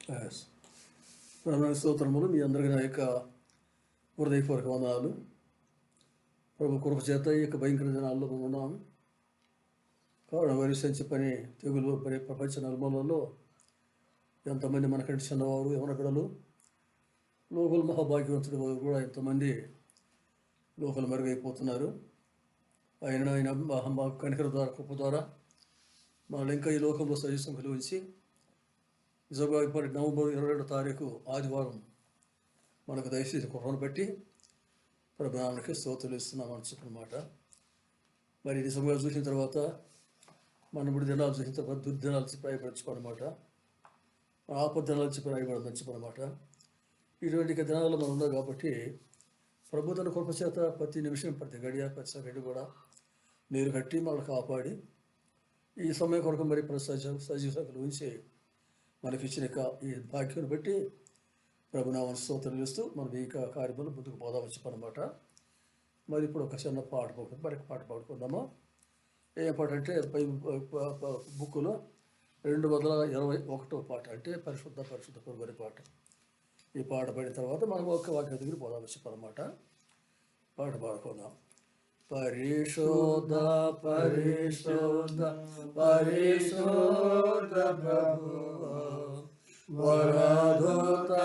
Yes. ప్రభుని స్తోత్రములు. మీ అందరికీ నా యొక్క హృదయపూర్వక వందనాలు. ప్రభు కృప చేత ఈ యొక్క భయంకర దినాల్లో మనం ఉన్నాం. కరోనా వైరస్ అని చెప్పని తెగులు ప్రపంచ నలుమూలల్లో ఎంతమంది మనకంటే చిన్నవారు యవన బిడ్డలు లోకల్ మహాభాగ్యవంతుడు కూడా ఎంతమంది లోకలు మరుగైపోతున్నారు. ఆయన కనికర ద్వారా కృప ద్వారా మనల్ని ఇంకా ఈ లోకంలో సజీసం కలిగించి నిజంగా ఇప్పటి నవంబర్ 22వ తారీఖు ఆదివారం మనకు దయచేసి కృపను బట్టి ప్రభునామానికి స్తోత్రాలు ఇస్తున్నామని చెప్పనమాట. మరి నిజంగా చూసిన తర్వాత మన 3 దినాలు చూసిన తర్వాత దుర్దినాలు చెప్పి రాయపరచుకోనమాట, ఆపద దినాలు చెప్పి రాయబడదని చెప్పనమాట. ఇటువంటి దినాల్లో మనం ఉన్నాం కాబట్టి ప్రభు తన కృప చేత ప్రతి నిమిషం ప్రతి గడియ ప్రతి సెకండ్ కూడా నీరు కట్టి మనల్ని కాపాడి ఈ సమయం కొరకు మరి సజీవ సంఖ్యలు ఉంచి మనకిచ్చిన ఈ భాగ్యం బట్టి ప్రభునామాన్ని స్తోత్రాలు చేస్తూ మనం ఈ కార్యక్రమంలో ముందుకు పోదామని చెప్పనమాట. మరి ఇప్పుడు ఒక చిన్న పాట పాడుకుందామా. ఏ పాట అంటే బుక్కులో 221వ పాట అంటే పరిశుద్ధ పొరుగని పాట. ఈ పాట పడిన తర్వాత మనం ఒక వాక్య దగ్గర పోదామని చెప్పనమాట. పాట పాడుకుందాం. పరిశోధ పరిశోధ పరిశోధ ప్రభువా, వరదూతలైన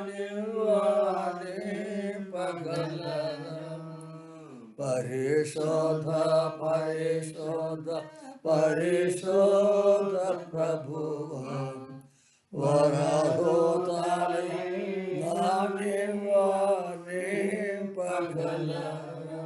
నివాని పగలరా. పరిశోధ పరిశోధ పరిశోధ ప్రభువా, వరదూతలైన నివాని పగలరా.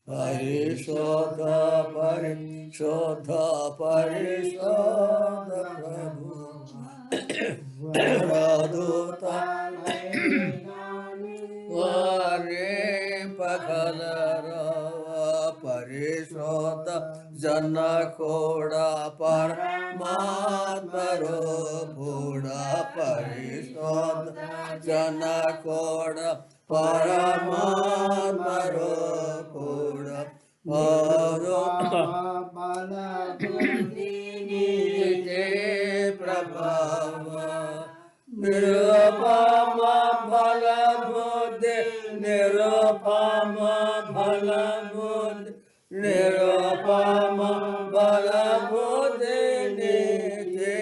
పరిశోధ పరిశోధ పరిశోధ ప్రభు, పరిశోధ జన కోడా పరమాత్మరో భూడా. పరిశోధ జన కోడా పరమాత్మరో భూడా. ప్రభావ నిరుపమ ఫల బుద్ధి నిరుపమ ఫల బుద్ధి నిరుపమ ఫల బుద్ధి నీకే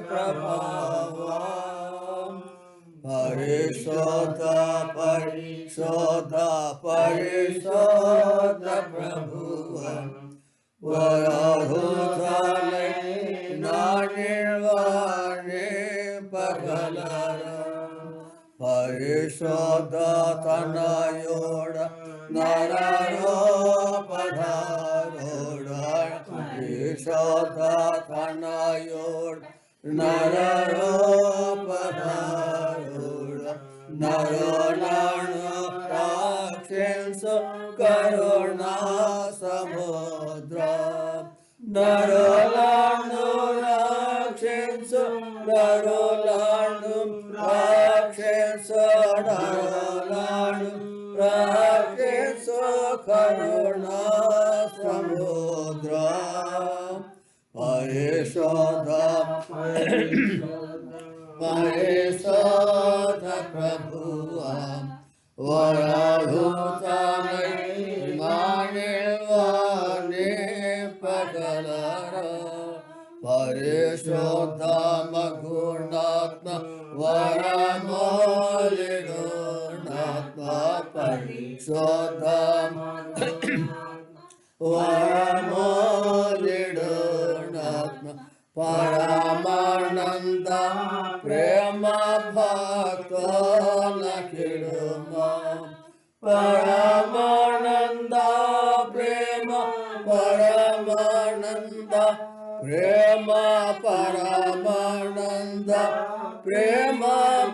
ప్రభావ. పరిశోధ పరిశోధ పరిశోధ ప్రభువ, వరదూతలైన నివాని పగలరా. పరిశోధ తనయోడ నరరోపధారోడ. పరిశోధ తనయోడ నరరోపధారోడ. నరోలాను రాక్షస కరుణా సముద్ర. నరోలాను రాక్షస నరోలాను రాక్షస నరోలాను రాక్షస కరుణా సముద్ర. పరిశోధ పరిశోధ ప్రభువా, వరదూతలైన నివాని పగలరా. పరిశోధ మగుణాత్మ వరమౌలిగుణాత్మ. పరిశోధ వరమౌలిగుణాత్మ. పరమానంద ప్రేమ భక్తుల కిడుమ. పరమానంద ప్రేమ పరమానంద ప్రేమ పరమానంద ప్రేమ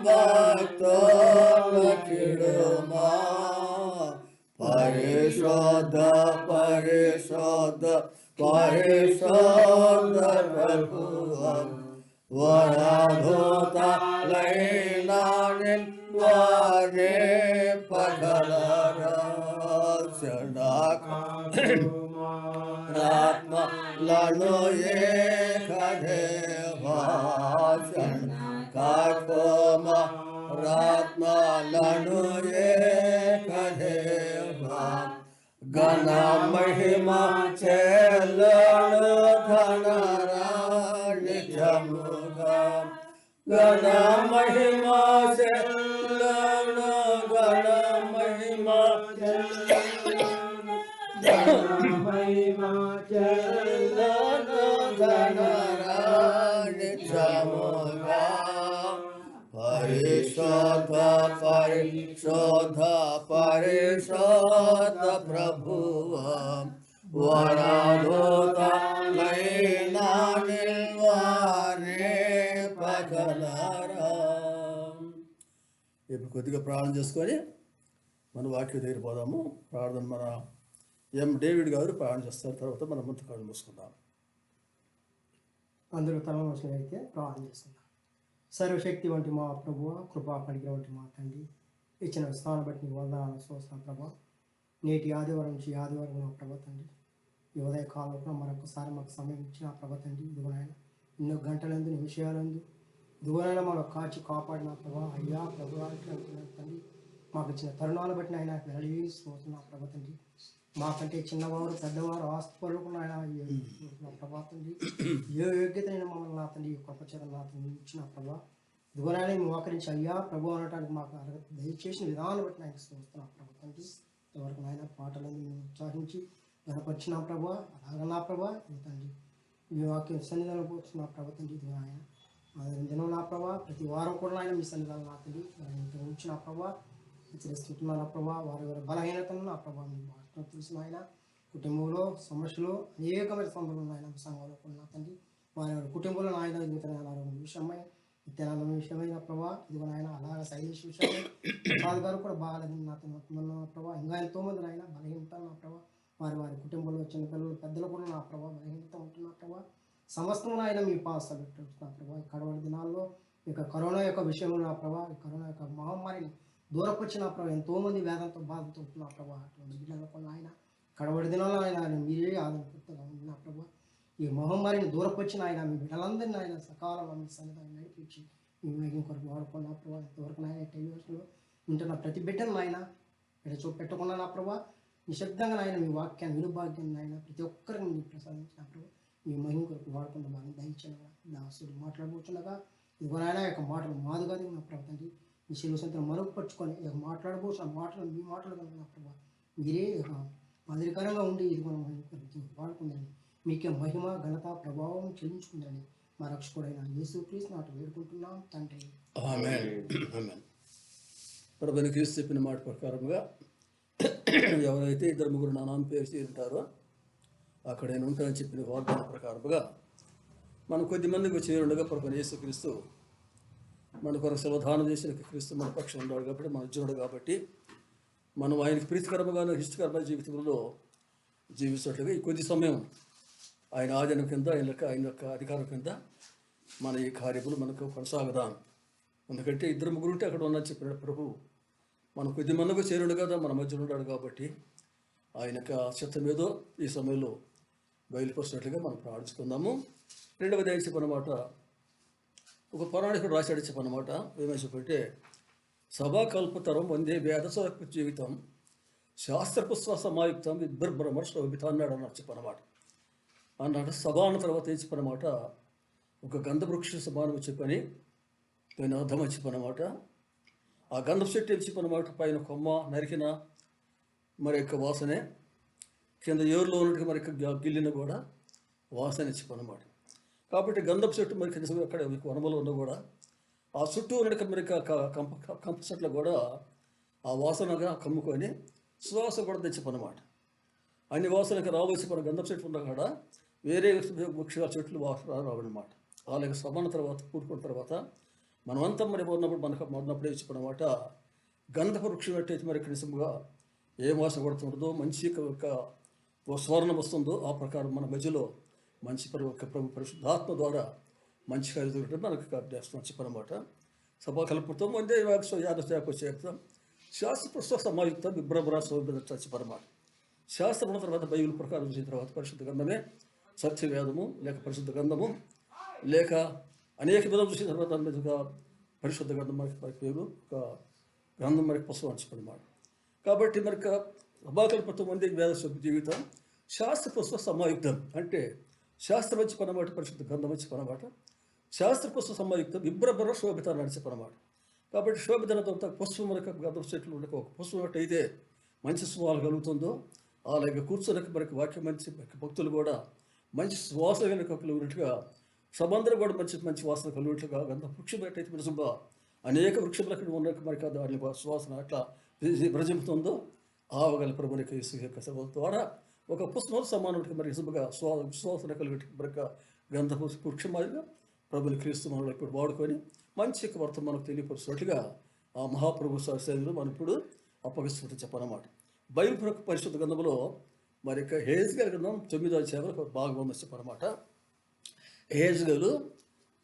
భక్తుల కిడుమ. పరిశోధ పరిశోధ పరిశోధ ప్రభువా, వరదోత లైనాని వారే పగలరాత్మలను ఏకదేవాసన కాకోమ రాత్మలను ఏకదేవా గణ మహిమ చెల్లను ధనరాణి జముగా గణ మహిమ చెల్లను గణ మహిమ చెల్లను ధనరాణి జముగా పరిశోధ పరిశోధ పరిశోధ ప్రభువ వరదోత లైనా నిల్వారే పగలరా. ఇప్పుడు కొద్దిగా ప్రార్థన చేసుకొని మన వాక్యం దగ్గర పోదాము. ప్రార్థన మన డేవిడ్ గారు ప్రార్థన చేస్తారు. తర్వాత మనం ముందు కాళ్ళు మూసుకుందాం. అందరూ తల అయితే ప్రార్థన చేస్తున్నాం. సర్వశక్తి వంటి మా ప్రభువ, కృపా పడిగిన వంటి మా తండ్రి, ఇచ్చిన స్థానం బట్టి నీ వందనాలు స్తోత్రం ప్రభా. నేటి ఆదివారం నుంచి ఆదివారం నా ప్రభా తండ్రి, ఈ ఉదయ కాలంలో మరొకసారి మాకు సమయం ఇచ్చిన ప్రభా తండ్రి, ఇదిగోనైనా ఎన్నో గంటలందు నిమిషాలందు ఇదిగోనైనా మనం కాచి కాపాడిన ప్రభా. అయ్యా ప్రభు తండ్రి, మాకు ఇచ్చిన తరుణాలు బట్టి ఆయన వెళ్లి స్తోత్రం ప్రభా తండ్రి. మాకంటే చిన్నవారు పెద్దవారు ఆస్తుపరులకు ఆయన ప్రభా తండ్రి, ఏ యోగ్యతైన మమ్మల్ని నా తండ్రి కృపచేత నా తండ్రి ఇచ్చిన ప్రభా. ఇదిగోనైనా మోకరించి అయ్యా ప్రభు అనటానికి మాకు అర్హత దయచేసిన విధానం బట్టి ఆయన స్తోత్రం ప్రభా తండ్రి. ఇంతవరకు నాయన పాటలను మేము ఉత్సాహించి గనపరిచిన ప్రభా. అలాగ నా ప్రభా తండ్రి, మీ వాక్యం సన్నిధానం పోతున్న ప్రభా తండ్రి. ఇది ఆయన దినం నా ప్రభా, ప్రతి వారం కూడా ఆయన మీ సన్నిధానం నా తండ్రి ఉంచిన ప్రభా హెచ్చరిస్తున్నాను ప్రభా. వారి వారి బలహీనతను నా ప్రభా మీ వాటిలో తెలిసిన ఆయన కుటుంబంలో సమస్యలు అనేకమైన సంబంధాలు ఆయన సంఘంలో ఉన్న తండ్రి, వారి వారి కుటుంబంలో ఆయన విషయమై నిత్యానందం విషయమైన ప్రభా. ఇదిగో నాయన అలాగ శైలేష్ విషయమై ప్రసాద్ గారు కూడా బాగాలేదు నాతో ప్రభా. ఇంకా ఎంతోమంది ఆయన బలహీనత నా ప్రభా, వారి వారి కుటుంబంలో చిన్నపిల్లలు పెద్దలు కూడా నా ప్రభా బలహీనత ఉంటున్నా ప్రభా. సమస్తం ఆయన మీ పాసాలు పెట్టుకుంటున్నా ప్రభా. ఈ కడవరి దినాల్లో ఇక కరోనా యొక్క విషయంలో నా ప్రభా, ఈ కరోనా యొక్క మహమ్మారిని దూరపరిచిన ప్రభా. ఎంతోమంది వేదంతో బాధతో ఉంటున్నా ప్రభా. అటువంటి బిడ్డలు కొన్ని ఆయన కడవడి దినాల్లో ఆయన మీరే ఆదరణ ఉన్న ప్రభా. ఈ మహమ్మారిని దూరపరిచిన ఆయన మీ బిడ్డలందరినీ ఆయన సకాలంలో మీ సన్నిధానం నడిపించి మీ మేఘం కొరకు వాడుకున్న ప్రభా. ఇంతవరకు ఆయన టెలివిజన్లో ఉంటున్న ప్రతి బిడ్డను ఆయన పెట్టకుండా నా ప్రభా నిశ్శబ్దంగా ఆయన మీ వాక్యాన్ని వినుభాగ్యం ఆయన ప్రతి ఒక్కరికి మీరు ప్రసాదించిన ప్రభు. మీ మహిమ కొరకు వాడుకున్న బాగా దయచిన దాసుడు మాట్లాడబోతుండగా ఇదిగో నాయన యొక్క మాటలు మాదుగా నా ప్రభు తండ్రి, మీ శిలుసంతో మరుగుపరుచుకొని ఇక మాట్లాడబోతున్న మాటలు మీ మాటలు కనుక ప్రభా మీరే మాదిరికరంగా ఉండి ఇదిగో వాడుకుందండి. మీకే మహిమ ఘనత ప్రభావం చెల్లించుకుందండి. మా రక్షకుడైన యేసుక్రీస్తు నాటు వేడుకుంటున్నాం తండ్రి. ఆమేన్. ప్రభువుని క్రీస్తు చెప్పిన మాట ప్రకారంగా ఎవరైతే ఇద్దరు ముగ్గురు నా నామం పేరు చేరుంటారో అక్కడ నేను ఉంటానని చెప్పిన వాగ్దాన ప్రకారముగా మనం కొద్దిమందికి చేరుండగా ప్రభువుని యేసుక్రీస్తు మన కొరకు సమాధానం చేసిన క్రీస్తు మన పక్షం ఉన్నాడు కాబట్టి మన ఉద్యోగుడు కాబట్టి మనం ఆయనకి ప్రీతికరముగా ఇష్టకరమైన జీవితంలో జీవించినట్లుగా ఈ కొద్ది సమయం ఆయన ఆధీనం కింద ఆయన యొక్క అధికారం కింద మన ఈ కార్యములు మనకు కొనసాగుదాం. ఎందుకంటే ఇద్దరు ముగ్గురు ఉంటే అక్కడ ఉన్న చెప్పిన ప్రభు మనం కొద్ది మందికి చేరుడు కదా మన మధ్యలో ఉన్నాడు కాబట్టి ఆయన యొక్క చిత్తం ఏదో ఈ సమయంలో బయలుపరిచినట్లుగా మనం ప్రార్థించుకుందాము. రెండవది ఏం చెప్పనమాట, ఒక పౌరాణికుడు రాశాడు చెప్పనమాట. ఏమని చెప్పంటే సభాకల్పతరం వందే వేద జీవితం శాస్త్రపుష్ప సమాయుక్తం విద్భ్రమర్శోభిత అన్నాడు అన్నాడు చెప్పనమాట. అన్నాడు సభ అన్న తర్వాత ఏం చెప్పనమాట, ఒక గంధవృక్ష సమానం చెప్పని పైన అర్థం అని చెప్పనమాట. ఆ గంధపు చెట్టు ఏం చెప్పనమాట, పైన కొమ్మ నరికిన మరి యొక్క వాసనే, కింద ఏరులో ఉన్నట్టుగా మరి గిల్లిన కూడా వాసన చెప్పనమాట. కాబట్టి గంధపు చెట్టు మరి కింద అక్కడ వనమలో ఉన్న కూడా ఆ చుట్టూ ఉన్న మరి కంప చెట్లు కూడా ఆ వాసనగా కమ్ముకొని సువాస కూడా తెచ్చిపోనమాట. అన్ని వాసనకి రావాల్సి మన గంధపు చెట్లు ఉన్న కాడ వేరే వృక్ష చెట్లు వాసన రావన్నమాట. అలాగే సమాన తర్వాత కూడుకున్న తర్వాత మనమంతా మరి ఉన్నప్పుడు మనకు మొన్నప్పుడే ఇచ్చిపోనమాట. గంధపు వృక్షం పెట్టేసి మరి కనీసంగా ఏ వాసన కొడుతుంటుందో మంచి స్వర్ణం వస్తుందో ఆ ప్రకారం మన మధ్యలో మంచి ప్రభు పరిశుద్ధాత్మ ద్వారా మంచి కార్యం దొరకడం మనకు చేస్తాం చెప్పనమాట. సభాకల్పంతో ముందే యాదశాఖ శాస్త్ర పుస్తక సమాయుక్త విభ్రమరా సౌభ్రత చెప్పనమాట. శాస్త్రం ఉన్న తర్వాత బైబిల్ ప్రకారం చూసిన తర్వాత పరిశుద్ధ గ్రంథమే సత్యవేదము లేక పరిశుద్ధ గ్రంథము లేక అనేక విధాలు చూసిన తర్వాత ఒక పరిశుద్ధ గ్రంథం మనకి పేరు ఒక గ్రంథం మనకి పుస్తకం చెప్పనమాట. కాబట్టి మనకు సభాకల్పంతో ముందే వేద జీవితం శాస్త్ర పుస్తక సమాయుక్తం అంటే శాస్త్రం వచ్చి పనమాట, పరిశుద్ధ గ్రంథం వచ్చి పనమాట. శాస్త్ర పుస్తక సమాయుక్తం విభ్రమర శోభితాన్ని అని చెప్పనమాట. కాబట్టి శోభితనతో పుష్పం మనకు గంధం చెట్లు ఉండక ఒక పుష్పం అయితే మంచి సువాలు కలుగుతుందో అలాగే కూర్చోడానికి మనకి వాక్యం మంచి భక్తులు కూడా మంచి సువాసన కలిగినట్టుగా సమందరం కూడా మంచి మంచి వాసన కలిగినట్లుగా గంధ వృక్షం ఎట్టయితే విరుసుగా అనేక వృక్షములు అక్కడ ఉన్న మనకి దాని సువాసన అట్లా ప్రజంపుతుందో ఆవగల ప్రభునికి ద్వారా ఒక పుష్పం సమానకి మరి ఇసుగా సువాసన కలిగి మనక గంధ వృక్షం మాదిరిగా ప్రభుని క్రీస్తు మనలో ఇప్పుడు వాడుకొని మంచి వార్త మనకు తెలియపరుస్తున్నట్లుగా ఆ మహాప్రభు శైలిలో మనం ఇప్పుడు అప్పగిస్తుంటే చెప్పనమాట. బైబిల్ పరిశుద్ధ గ్రంథంలో మరి హేజ్గల్ గ్రంథం 9వ అధ్యాయంలో ఒక భాగం ఉంది చెప్పనమాట. హేజ్గలు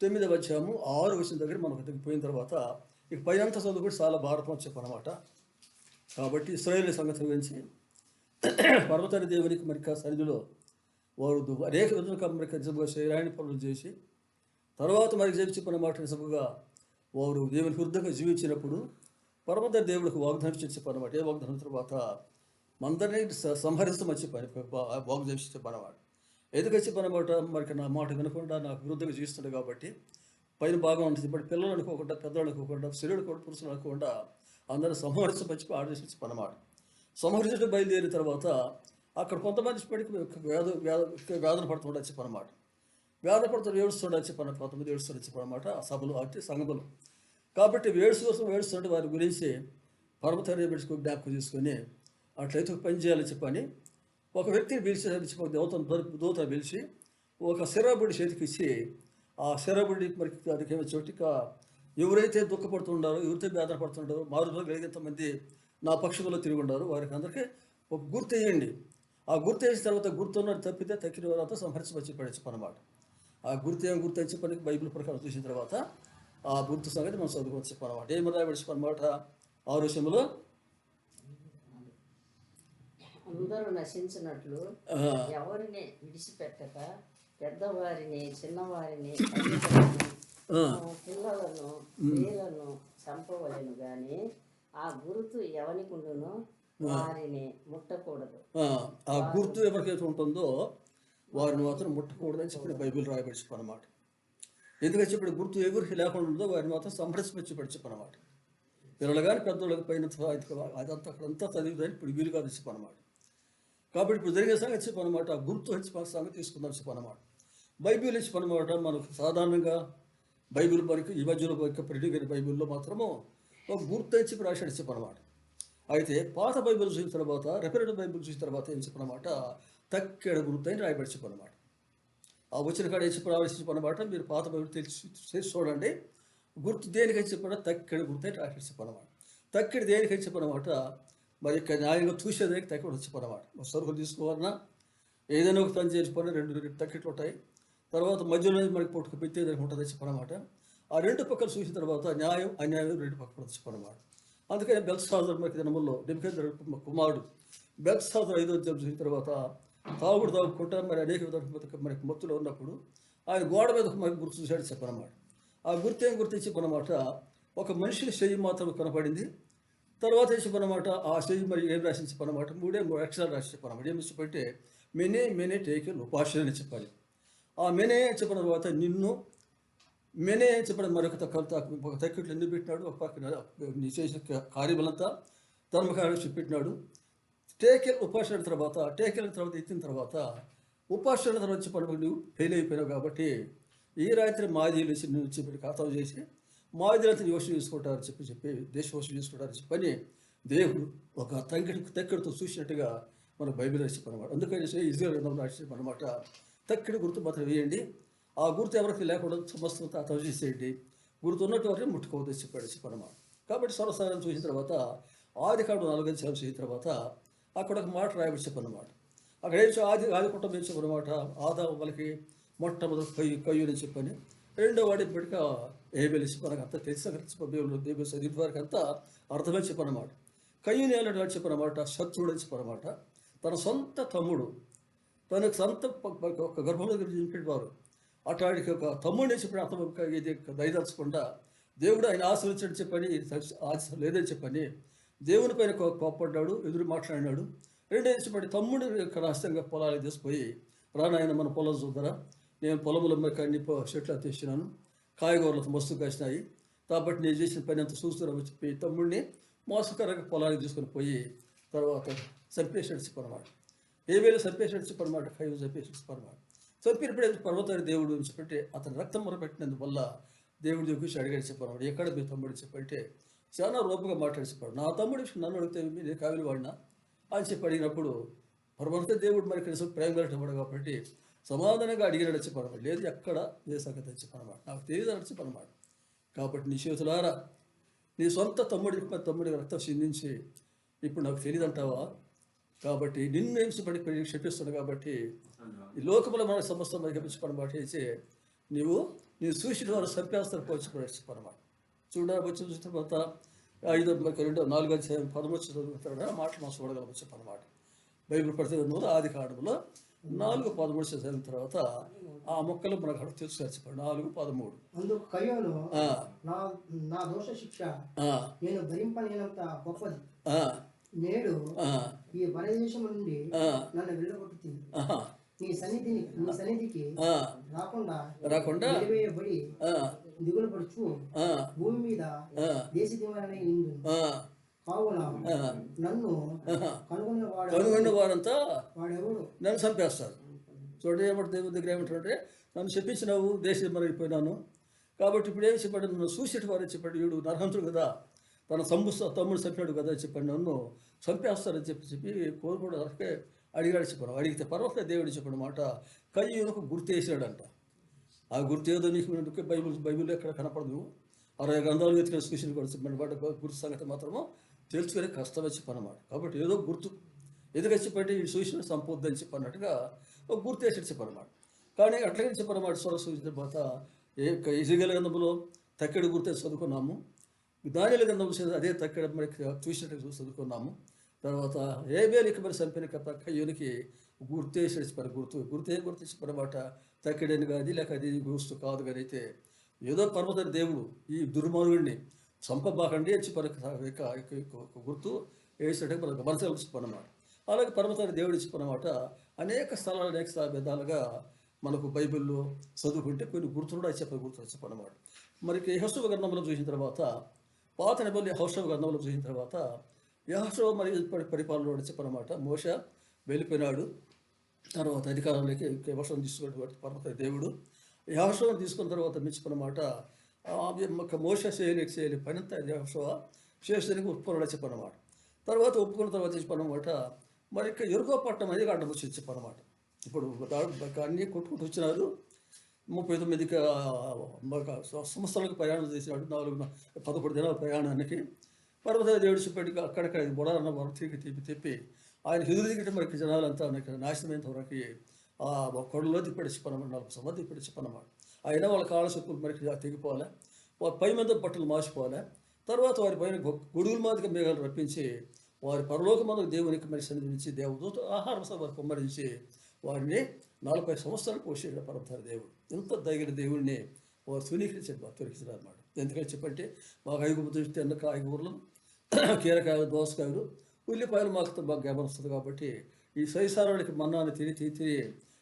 9వ అధ్యాయము 6వ వచనం దగ్గర మనకు తగ్గిపోయిన తర్వాత ఇక పైనంత చదువు కూడా చాలా భారతం చెప్పనమాట. కాబట్టి ఇశ్రాయేలు సంగతి గురించి పర్వతాన్ని దేవునికి మరి సన్నిధిలో వారు అనేక విధంగా మరి నిజంగా శ్రేయాన్ని పనులు చేసి తర్వాత మరి చెప్పనమాట. నిజంగా వారు దేవుని వృద్ధంగా జీవించినప్పుడు పర్వత దేవుడికి వాగ్దానం చెప్పనమాట. ఏ వాగ్దానం తర్వాత మందరినీ సంహరిస్తామని చెప్పాను వాగ్దానం చెప్పనమాట. ఎందుకని చెప్పనమాట మరి నా మాట వినకుండా నాకు విరుద్ధంగా జీవిస్తుంది కాబట్టి పైన భాగం ఉంటుంది. ఇప్పుడు పిల్లలు అనుకోకుండా పెద్దలు అనుకోకుండా స్త్రీలు కూడా పురుషులు అనుకోకుండా అందరూ సంహరించమని ఆదేశించి చెప్పనమాట. సంహరించడం బయలుదేరిన తర్వాత అక్కడ కొంతమంది పడికి వేదన పడుతుండని చెప్పనమాట. వేదన పడుతున్న ఏడుస్తుండని చెప్పాను, కొంతమంది ఏడుస్తుండని చెప్పనమాట ఆ సభలు అంటే సంఘములు. కాబట్టి ఏడుస్తుంటే వారి గురించి పర్వతాన్ని పెట్టుకుని జ్ఞాపకం చేసుకొని అట్లయితే ఒక పని చేయాలని చెప్పని ఒక వ్యక్తిని పిలిచి ఒక దూతను పిలిచి ఒక శరాబుడి చేతికి ఇచ్చి ఆ శరాబుడి మరి దానికి చోటిక ఎవరైతే దుఃఖపడుతుండారో ఎవరైతే వేదన పడుతుండారో మారులో ఎంతమంది నా పక్షంలో తిరిగి ఉండారు వారికి అందరికీ ఒక గుర్తు వేయండి. ఆ గుర్తు వేసిన తర్వాత గుర్తున్న తప్పితే తక్కిన వారంతా సంహరించమని చెప్పనమాట. ఆ గుర్తు ఏం గుర్తు అని చెప్పని బైబిల్ ప్రకారం చూసిన తర్వాత ఆ గుర్తు సంగతి మనం చదువుకొని చెప్పనమాట. ఏమి రాయబడినమాట 6వ వచనంలో అందరూ నశించినట్లు ఎవరిని విడిచిపెట్టక పెద్దవారిని చిన్నవారిని పిల్లలను స్త్రీలను చంపవలను గాని ఆ గుర్తు ఎవనికుండునో వారిని ముట్టకూడదు. ఆ గుర్తు ఎవరికైతే ఉంటుందో వారిని మాత్రం ముట్టకూడదని చెప్పి బైబిల్ రాయబడి చెప్పనమాట. ఎందుకంటే చెప్పిన గుర్తు ఎవరికి లేకుండా ఉందో వారిని మాత్రం సంహరించమని చెప్పనమాట. పిల్లలు కానీ పెద్దవాళ్ళకి పైన అదంతా అక్కడంతా చదివిదని ఇప్పుడు వీలు కాదు చెప్పనమాట. కాబట్టి ఇప్పుడు జరిగే సంగతి చెప్పనమాట. ఆ గుర్తు వచ్చి మన సంగతి తీసుకుందాం చెప్పనమాట. బైబిల్ చెప్పనమాట. మనకు సాధారణంగా బైబిల్ మనకి ఈ మధ్యలో ప్రింటింగ్ బైబిల్లో మాత్రము ఒక గుర్తు అని చెప్పి రాశాడు చెప్పనమాట. అయితే పాత బైబిల్ చూసిన తర్వాత రెఫరెండ్ బైబిల్ చూసిన తర్వాత ఏం చెప్పనమాట తక్కెడ గుర్తు అని రాయబడి చెప్పనమాట. ఆ వచ్చిన కాడ ఏం చెప్పనమాట మీరు పాత బైబిల్ తెలిసి చూడండి. గుర్తు దేనికని చెప్పిన తక్కెడ గుర్తు అని రాశాడు చెప్పనమాట. తక్కెడు దేనికని చెప్పనమాట మరి ఇక్కడ న్యాయంగా చూసేదానికి తక్కెడు చెప్పనమాట. సరుకులు తీసుకోవాలన్నా ఏదైనా ఒక పని చేసుకొని 2 తక్కెట్లు ఉంటాయి. తర్వాత మధ్యలో మనకి పొట్టుకు పెట్టేదానికి ఉంటుంది చెప్పనమాట. ఆ 2 పక్కలు చూసిన తర్వాత న్యాయం అన్యాయం 2 పక్కలు చెప్పనమాట. అందుకని బెల్షాజర్ మనకి దినముల్లో నెబుకద్నెజరు కుమారుడు బెల్షాజర్ 5వ అధ్యాయం చూసిన తర్వాత తాగుకుంటా మరి అనేక విధాలుగా మనకి మత్తులో ఉన్నప్పుడు ఆయన గోడ మీద మనకి గుర్తు చూశాడు చెప్పనమాట. ఆ గుర్తు ఏం గుర్తు చెప్పనమాట ఒక మనిషి చెయ్యి మాత్రం కనపడింది. తర్వాత చెప్పనమాట ఆ చెయ్యి మరి ఏం రాసి చెప్పనమాట 3 అక్షరాలు రాసి చెప్పనమాట. ఏం చెప్పంటే మెనే టేకెల్ ఉపాసన అని చెప్పాలి. ఆ మెనే చెప్పిన తర్వాత నిన్ను మెనే చెప్పడం మరొక ఒక తక్కిట్లు ఎందుకు పెట్టినాడు ఒక పక్కన నీ చేసిన కార్యములంతా ధర్మకార్యం చెప్పినాడు. టేకెల్ ఉపాసన తర్వాత ఎత్తిన తర్వాత ఉపాసన తర్వాత చెప్పడం నువ్వు ఫెయిల్ అయిపోయినావు కాబట్టి ఈ రాత్రి మాదీలు నువ్వు చెప్పి ఖాతా చేసి మాదీలంతా యోచన చేసుకుంటారని చెప్పి దేశ యోచన చేసుకుంటారని చెప్పని దేవుడు ఒక తక్కిడితో చూసినట్టుగా మన బైబిల్ రాసి చెప్పనమాట. అందుకని ఇజ్రాయేల్ గ్రంథంలో రాసి చెప్పనమాట తక్కిడి గుర్తు మాత్రం వేయండి. ఆ గుర్తు ఎవరికి లేకుండా సమస్తం ఖాతా చేసేయండి. గుర్తు ఉన్నట్టు వరకు ముట్టుకోవద్దని చెప్పనమాట. కాబట్టి సర్వసారం చూసిన తర్వాత ఆదికాండం 4వ అధ్యాయం చేసిన తర్వాత అక్కడ ఒక మాట రాయబడి చెప్పనమాట. అక్కడ ఆది కుటుంబం ఏం చెప్పనమాట ఆదాము వాళ్ళకి మొట్టమొదటి కయ్యూని చెప్పని రెండో వాడు ఇప్పటికీ ఏబేలు చెప్పి అంతా తెలిసి చదివి వారికి అంతా అర్థమని చెప్పనమాట. కయ్యూని వాడు చెప్పనమాట, శత్రుడు అని చెప్పనమాట. తన సొంత తమ్ముడు, తనకు సొంత ఒక గర్భంలో నింపేవారు అట్లాడికి ఒక తమ్ముడిని చెప్పి అర్థం ఇది దయదలుచకుండా దేవుడు ఆయన ఆశీర్వదించని చెప్పని ఆశ లేదని చెప్పని దేవుని పైన కోప్పడ్డాడు, ఎదురు మాట్లాడినాడు. రెండేది చెప్పండి తమ్ముడు రహస్యంగా పొలాలు తీసిపోయి రానాయన మన పొలం చూద్దరా, నేను పొలంలో అన్ని చెట్లు తీసినాను, కాయగూరలతో మస్తు కాసినాయి కాబట్టి నేను చేసిన పని అంత చూస్తున్నామని చెప్పి తమ్ముడిని మోసకరంగా పొలానికి తీసుకొని పోయి తర్వాత చంపేసాడు చెప్పనమాట. ఏవేళ చంపేసాడు చెప్పనమాట, కయ్యూని చంపేసాడు చెప్పనమాట. చంపినప్పుడే పర్వతాన్ని దేవుడు చెప్పంటే అతను రక్తం మొరపెట్టినందువల్ల దేవుడి చూసి అడిగాడు చెప్పనమాట. ఎక్కడ మీ తమ్ముడు చెప్పంటే చాలా రూపంగా మాట్లాడి చెప్పాడు. నా తమ్ముడు నన్ను అడిగితే నేను కావిలి వాడినా అని చెప్పి అడిగినప్పుడు పర్వత దేవుడు మరి కనీసం ప్రేమ కలిగినవాడు కాబట్టి సమాధానంగా అడిగినాడు చెప్పనమాట. లేదు ఎక్కడ ఏ సంగతి చెప్పనమాట, నాకు తెలియదు అని చెప్పనమాట. కాబట్టి నీ చేతులారా నీ సొంత తమ్ముడి రక్తం చిందించి ఇప్పుడు నాకు తెలియదు అంటావా? కాబట్టి నిన్ను ఎంచబడి క్షపిస్తున్నాడు కాబట్టి ఈ లోకంలో మన సమస్త గమనించుకోనమాట అయితే నీ సూచన ద్వారా చంపేస్తారు పోల్చిపడమాట. వచ్చి చూసిన తర్వాత 5-2-4 అధ్యాయం 13 చదువుతాడు మాటలు మనం చూడగలం చెప్పనమాట. బైబిల్ ప్రతినిధులు ఆది కాండములో 4:13 చదివిన తర్వాత ఆ మొక్కలు మనకు అక్కడ తెలుసు చెప్పండి. 4:13 అందుకు కయ్యూను నా దోష శిక్ష నేను భరింపలేనంత గొప్పది, నేడు ఈ పరదేశం నుండి నన్ను వెళ్ళగొట్టి నీ సన్నిధికి రాకుండా నిలివేయబడి దిగులు పడుచు భూమి మీద దేశ దివాలనే ఇందు కావున నన్ను కనుగొన్న వాడంతా వాడెవడు నన్ను చంపేస్తారు. చూడండి ఏమంటే దేవుడి దగ్గర ఏమంటారంటే నన్ను చెప్పించినావు దేశం మరిగిపోయినాను కాబట్టి ఇప్పుడు ఏమి చెప్పాడు, నన్ను చూసేటి వారు చెప్పాడు వీడు నరహంతుడు కదా, తన తమ్ముడు చంపాడు కదా చెప్పండి, నన్ను చంపేస్తారని చెప్పి కోరుకోవడానికి అడిగాడు చెప్పాను. అడిగితే పర్వత దేవుడు చెప్పిన మాట కయ్యూనుకు గుర్తేసాడంట. ఆ గుర్తు ఏదో నీకు బైబిల్లో ఎక్కడ కనపడదు. 60 గ్రంథాలు వెతికిన సూచనలు కూడా చెప్పండి వాటి గుర్తు సంగతి మాత్రమో తెలుసుకునే కష్టం అని చెప్పనమాట. కాబట్టి ఏదో గుర్తు ఎందుకు చెప్పండి ఈ సూచన సంపూర్తి అని చెప్పన్నట్టుగా ఒక గుర్తు వేసి చెప్పనమాట. కానీ అట్లాగే చెప్పనమాట స్వర సూచన తర్వాత ఇజగల గ్రంథంలో తక్కెడు గుర్తు చదువుకున్నాము, దానిల గ్రంథంలో అదే తక్కెడ మనకి చూసినట్టు చదువుకున్నాము. తర్వాత ఏబేలికి మరి చంపిన కయ్యూనికి గుర్తేసి గుర్తు చెప్పనమాట. తక్కెడని కాదు లేక అది గుర్తు కాదు కానీ అయితే ఏదో పర్వత దేవుడు ఈ దుర్మార్గుడిని చంపబాకండి అని చెప్పి గుర్తు వేసినట్టు మనకు గమనించాల్సి చెప్పనమాట. అలాగే పర్వతాన్ని దేవుడు చెప్పనమాట. అనేక స్థలాలు అనేక విధాలుగా మనకు బైబిల్లో చదువుకుంటే కొన్ని గుర్తులు చెప్పనమాట. మనకి యెహోషువ గ్రంథంలో చూసిన తర్వాత పాత నిబంధన యెహోషువ గ్రంథంలో చూసిన తర్వాత యెహోషువ మరి పరిపాలన చెప్పనమాట. మోషే వెళ్ళిపోయినాడు, తర్వాత అధికారంలోకి వర్షం తీసుకున్నటువంటి పర్వత దేవుడు యెహోషువను తీసుకున్న తర్వాత మెచ్చుకున్నమాట. మోషే చేయని పని అంతా యెహోషువ చేసేదానికి ఒప్పుకున్నాడు చెప్పనమాట. తర్వాత ఒప్పుకున్న తర్వాత చెప్పనమాట మరి ఇక్కడ ఎరుకో పట్టణం అనేది అడ్డం వచ్చి చెప్పనమాట. ఇప్పుడు అన్నీ కొట్టుకుంటూ వచ్చినారు. 39 సంవత్సరాలకు ప్రయాణం చేసినాడు, 11 దినాల ప్రయాణానికి. పర్వత దేవుడు చెప్పేటికి అక్కడక్కడ బొడాలన్న వారు తిప్పి ఆయనకి ఎదురు దిగితే మనకి జనాలంతా నాశనమైన వరకు ఆ కొడలో తిప్పాడు చెప్పనమాట. 40 సంవత్సరాలు తిప్పాడు చెప్పనమాట. అయినా వాళ్ళ కాళ్ళ చెప్పులు మనకి తెగిపోవాలి, వారి పై మీద బట్టలు మార్చిపోవాలి. తర్వాత వారి పైన గొడుగుల మాదిరిగా మేఘాలు రప్పించి వారి పరలోక మందుకు దేవునికి మరి సన్నిధించి దేవదూత ఆహారం వారికి కుమ్మరించి వారిని 40 సంవత్సరాలు పోషేట పర్వతాల దేవుడు. ఎంత దగిన దేవుడిని వారు తొలగించారు అనమాట. ఎందుకంటే చెప్పంటే మాకు ఐగుప్తు తిన్న కాయగూరలు, కీరకాయలు, దోసకాయలు, ఉల్లిపాయలు మాకు బాగా జ్ఞాపనం వస్తుంది కాబట్టి ఈ సైసారానికి మన్నాన్ని తిని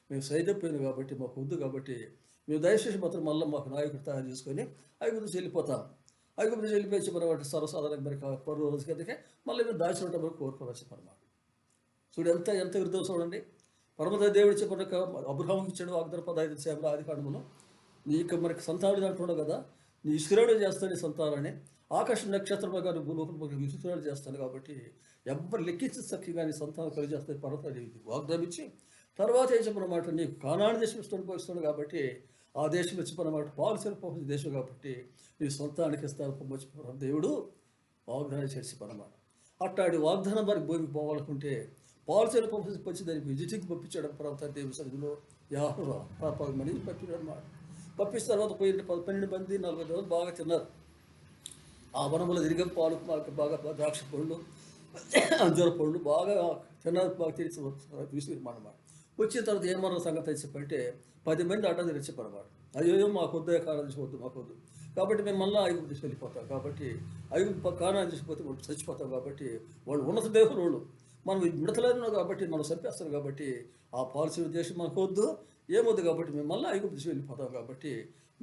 మేము సైదపోయింది కాబట్టి మాకు వద్దు కాబట్టి మేము దయచేసి మాత్రం మళ్ళీ మాకు నాయకుడు తయారు చేసుకొని ఐగుప్తు వెళ్ళిపోతాం. ఐగుప్తు వెళ్ళిపోయి చెప్పిన సర్వసాధారణంగా మరి పరు రోజు కనుక మళ్ళీ మేము దాచి ఉంటాం వరకు కోరుకోవాలి చెప్పనమాట. చూడు ఎంత విరుద్ధం చూడండి. పరమత దేవుడు చెప్పిన అబ్రహాముకి ఇచ్చాడు వాగ్దాన 15 సేవల ఆది కాండములో నీకు మనకి సంతానం అంటున్నావు కదా, నీ ఇసురాడు చేస్తాను సంతానాన్ని, ఆకాశం నక్షత్రంలో కానీ భూలోకంలో ఇసురాడు చేస్తాను కాబట్టి ఎవరు లెక్కించి సఖ్యంగా నీ సంతానం కలిగేస్తాయి పర్వత వాగ్దానం ఇచ్చి తర్వాత ఏం చెప్పనమాట నీకు కానాని దేశం ఇష్టం పోయిస్తున్నాడు కాబట్టి ఆ దేశం ఇచ్చిపోయినమాట పాలసీలు పోసిన దేశం కాబట్టి నీ సొంతానికి ఇస్తాను పంపించిన దేవుడు వాగ్దానం చేసిపోనమాట. అట్టాడి వాగ్దానం వారికి భూమికి పోవాలనుకుంటే పాలసీలు పంపించి దానికి విజిటింగ్ పంపించాడు పర్వత దేవి సన్నిధిలో యాహోవా పాపమని పంపినాడు అన్నమాట. పంపిస్తే తర్వాత పోయి 12 మంది 40 రోజులు బాగా తిన్నారు. ఆ వనంలో తిరిగి పాలు బాగా ద్రాక్ష పళ్ళు అంజూర పళ్ళు బాగా తిన్నారు, బాగా తీసుకురమాట. వచ్చిన తర్వాత ఏమన్నా సంగతి అని చెప్పంటే 10 మంది అడ్డం తిరిగి చెప్పారన్నమాట. అయ్యో మాకు వద్దు, కారణం తీసుకోవద్దు, మాకు వద్దు, కాబట్టి మేము మళ్ళీ ఐగుప్తు తీసుకెళ్ళిపోతాం, కాబట్టి ఐగుప్తు కారణం తీసిపోతే వాళ్ళు చచ్చిపోతాం, కాబట్టి వాళ్ళు ఉన్నత దేవుడు వాళ్ళు, మనం మిడతలేదు కాబట్టి మనం చంపేస్తారు, కాబట్టి ఆ పాలసీ ఉద్దేశం మనకు వద్దు, ఏమొద్దు, కాబట్టి మేము మళ్ళీ ఐగుప్తు తీసుకెళ్ళిపోతాం, కాబట్టి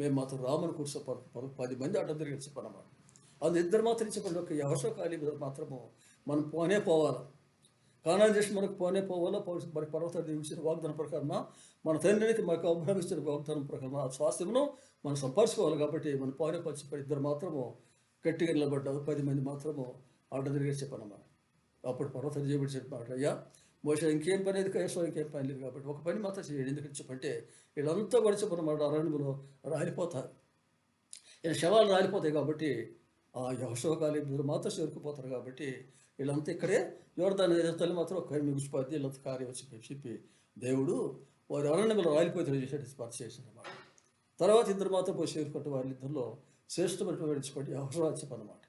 మేము మాత్రం రామని కూర్చో 10 మంది అడ్డం తిరిగి చెప్పారన్నమాట. అది ఇద్దరు మాత్రం చెప్పండి, ఒక యెహోషువ మాత్రము మనం పోనే పోవాలి, కానాను చేసి మనకు పోనే పోవాలో మరి పర్వతాన్ని ఇచ్చిన వాగ్దానం ప్రకారం మన తండ్రికి మనకు అభిభవించిన వాగ్దానం ప్రకారం ఆ స్వాస్థ్యమును మనం సంపాదించుకోవాలి, కాబట్టి మనం పోనే పరిచిపోయి ఇద్దరు మాత్రము గట్టిగా నిలబడ్డారు, 10 మంది మాత్రము అడ్డ తిరిగి చెప్పానమ్మా. అప్పుడు పర్వతం చేయబడి చెప్పమాట, అయ్యా మోషే ఇంకేం పని లేదు, కేశవ ఇంకేం పని లేదు, కాబట్టి ఒక పని మాత్రం చేయండి, ఎందుకంటే చెప్పంటే వీళ్ళంతా కూడా చెప్పనమాట అరణ్యంలో రాలిపోతారు, ఇలా శవాలు రాలిపోతాయి, కాబట్టి ఆ యెహోషువ కాలేబులు మాత్రం చేరుకుపోతారు, కాబట్టి వీళ్ళంతా ఇక్కడే యోర్దాను తల్లి మాత్రం ఒక మిగిలిపోద్ది, వీళ్ళంతా కార్యం చెప్పి దేవుడు వారి అరణ్యంలో రాలిపోతే చేసేది స్పర్శ చేశారన్నమాట. తర్వాత ఇద్దరు మాత్రం పోయి చేరుకుంటే వారిద్దరిలో శ్రేష్టమైన విడిచిపెట్టి యెహోషువ చెప్పనమాట.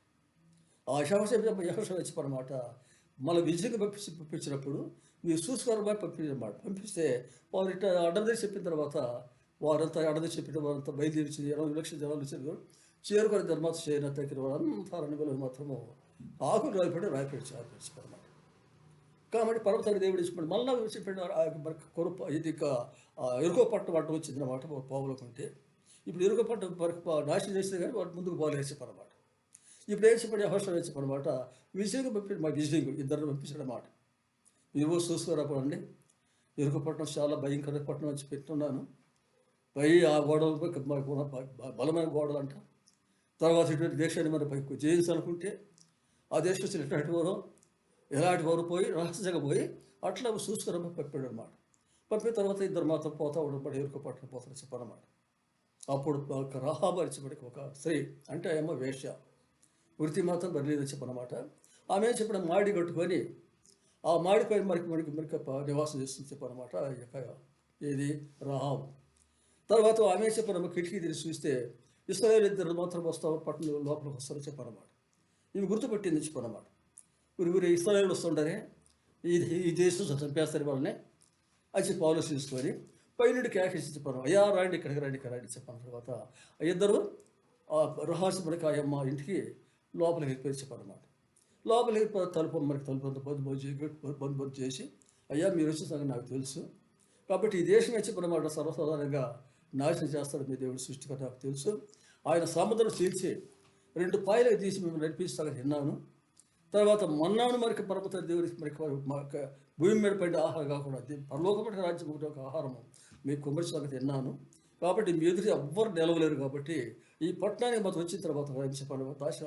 ఆ యెహోషువ చెప్పనమాట, మళ్ళీ విజయంగా పంపించినప్పుడు మీరు చూసుకోవాలి పంపించమాట. పంపిస్తే వారు ఇట్లా అడ్డదిరి చెప్పిన తర్వాత వారంతా అడ్డదిరి చెప్పిన వారంతా బయలుదేరి 20 లక్షల జనాలు వచ్చారు, చేరుకొని ధర్మాత చేయన తగ్గిన వారంతా అరణ్యంలో మాత్రము ఆకులు రాయిపెట్టి చెప్పనమాట. కాబట్టి పర్వతాన్ని దేవుడు ఇచ్చిపోయి మళ్ళీ విడిచిపెట్టిన కొరుపు ఇది ఎరుకో పట్టు పట్టు వచ్చింది అన్నమాట పావులకు ఉంటే. ఇప్పుడు ఎరుకో పట్టు నాశనం చేస్తే కానీ వాటి ముందుకు బాగా చెప్పనమాట. ఇప్పుడు ఏం చెప్పండి యెహోషువ చెప్పనమాట, విజయంగా పంపించాడు, మా విజయంగా ఇద్దరిని పంపించాడు అన్నమాట. మీరు చూసుకోరాపండి, ఎరుకో పట్టణం చాలా భయంకర పట్టణం వచ్చి పెట్టున్నాను, పై ఆ గోడలు బలమైన గోడలు అంట. తర్వాత ఇటువంటి దేశాన్ని మనం పై జయించాలనుకుంటే ఆ దేశం ఎట్లాంటి వారు ఎలాంటి వారు పోయి రహస్యంగా పోయి అట్లా చూసుకుని పంపాడు అనమాట. పంపిన తర్వాత ఇద్దరు మాత్రం పోతా ఉండబడి ఎరుక పట్టణ పోతారు చెప్పనమాట. అప్పుడు ఒక రహాబు చెప్పడికి ఒక స్త్రీ అంటే ఏమో వేశ్య వృత్తి మాత్రం బరిలేదు చెప్పనమాట. ఆమె చెప్పిన మాడి కట్టుకొని ఆ మాడిపై మరికి నివాసం చేస్తుంది చెప్పనమాట ఏది రహాబు. తర్వాత ఆమె చెప్పిన కిటికీ తీసి చూస్తే ఇశ్రాయేలు ఇద్దరు మాత్రం వస్తారు, పట్టణం లోపలికి వస్తారని చెప్పనమాట. ఇవి గుర్తుపెట్టింది చెప్పనమాట. ఊరి ఇశ్రాయేలు వస్తుంటారే ఈ దేశం చంపేస్తారు వాళ్ళని అని చెప్పి ఆలోచించుకొని పైనుండి కేకేసి చెప్పాను, అయ్యా రాండి ఇక్కడికి రండి చెప్పిన తర్వాత ఇద్దరు రహస్యపడికి ఆయమ్మ ఇంటికి లోపలికి వెళ్ళిపోయి చెప్పారన్నమాట. లోపలికి తలుపు బంద్ చేసి, అయ్యా మీరు వచ్చిన సంగతి నాకు తెలుసు, కాబట్టి ఈ దేశం చెప్పినమాట సర్వసాధారణంగా నాశనం చేస్తాడు మీ దేవుడు సృష్టికర్త నాకు తెలుసు, ఆయన సముద్రం చీల్చి 2 పాయలకు తీసి మేము నడిపిస్తానని విన్నాను, తర్వాత మన్నాను మరికి పర్వత దేవుడికి మరికి భూమి మీద పడిన ఆహారం కాకుండా పరలోకమైన రాజ్యం ఒక ఆహారము మీకు కుమ్మరి సంగతి విన్నాను, కాబట్టి మీ ఎదురు ఎవ్వరు నిలవలేరు, కాబట్టి ఈ పట్టణానికి మాకు వచ్చిన తర్వాత చెప్పాలి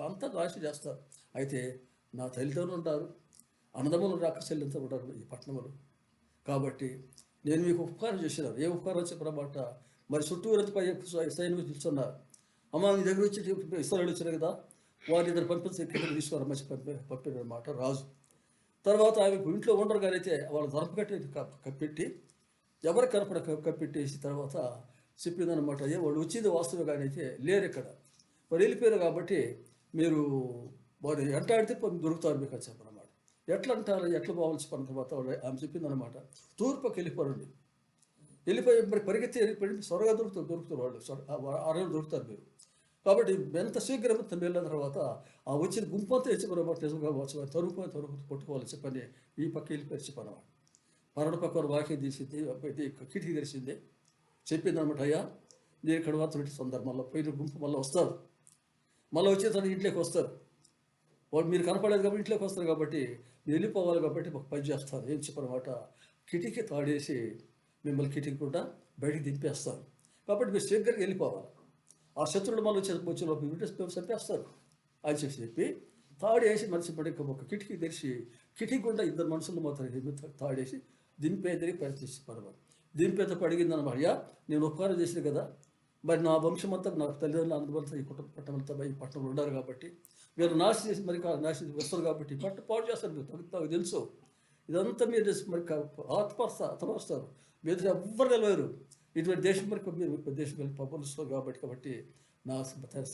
అంతా నాశనం చేస్తారు, అయితే నా తల్లిదండ్రులు ఉంటారు, అన్నదమ్ములు రాకచెల్లింత ఉంటారు ఈ పట్టణంలో, కాబట్టి నేను మీకు ఉపకారం చేసినాను. ఏ ఉపకారం చెప్పినమాట, మరి చుట్టూరంతా సైన్యం చూస్తున్నారు, అమ్మ మీ దగ్గర వచ్చి ఇస్రాయేలు వచ్చారు కదా, వారి ఇద్దరు పంపించి తీసుకుని మంచి పంపినమాట రాజు. తర్వాత ఆమె ఇంట్లో ఉండరు కానీ అయితే వాళ్ళ దర్ప కప్పెట్టి ఎవరు కనపడ కప్పెట్టేసి తర్వాత చెప్పిందనమాట, వాళ్ళు వచ్చింది వాస్తవం కానీ అయితే లేరు ఇక్కడ, వారు వెళ్ళిపోయారు, కాబట్టి మీరు వారు ఎంటాడితే దొరుకుతారు మీకు అని చెప్పనమాట. ఎట్లా అంటారు ఎట్లా బాగా చెప్పిన తర్వాత ఆమె చెప్పిందనమాట, తూర్పుకి వెళ్ళిపోయి మరి పరిగెత్తి వెళ్ళిపోయి త్వరగా దొరుకుతారు వాళ్ళు అరవై దొరుకుతారు మీరు, కాబట్టి ఎంత శీఘ్రం వెళ్ళిన తర్వాత ఆ వచ్చిన గుంపు అంతా చెప్పనమాట నిజంగా తరుపు కొట్టుకోవాలి చెప్పని ఈ పక్క వెళ్ళిపోయి చెప్పనమాట. పరడు పక్కన వాక్యం తీసింది, కిటికీ తెరిచింది, చెప్పిందనమాట, అయ్యా నేను ఇక్కడ మాత్రం సందర్భంలో పోయిన గుంపు మళ్ళీ వస్తారు, మళ్ళీ వచ్చేసరికి ఇంట్లోకి వస్తారు, వాళ్ళు మీరు కనపడలేదు కాబట్టి ఇంట్లోకి వస్తారు, కాబట్టి మీరు వెళ్ళిపోవాలి, కాబట్టి మాకు పని చేస్తారు ఏం చెప్పనమాట, కిటికీ తాడేసి మిమ్మల్ని కిటికీ కూడా బయటికి దింపేస్తారు, కాబట్టి మీరు శీఘ్రంగా వెళ్ళిపోవాలి, ఆ శత్రువులు మళ్ళీ వచ్చే చంపేస్తారు అని చెప్పి తాడేసి మనిషి పడి ఒక కిటికీ తెరిచి కిటికీ గుండా ఇద్దరు మనుషులు మాత్రం తాడేసి దింపేదరికి ప్రయత్నిస్తారు. దింపేత పడిగిందన్నమాట, అయ్యా నేను ఉపకారం చేసిన కదా, మరి నా వంశం అంతా నా తల్లిదండ్రులు అందరితో ఈ పట్టణంతో ఈ పట్టణంలో ఉన్నారు, కాబట్టి మీరు నాశనం చేసి మరి నాశనం వస్తారు, కాబట్టి పట్టు పాడు చేస్తారు, మీరు నాకు తెలుసు, ఇదంతా మీరు మరి ఆత్మస్తారు మీరు ఎవ్వరు నిలవరు, ఇటువంటి దేశం వరకు మీరు దేశం వెళ్ళి పబ్బులుస్తారు కాబట్టి నా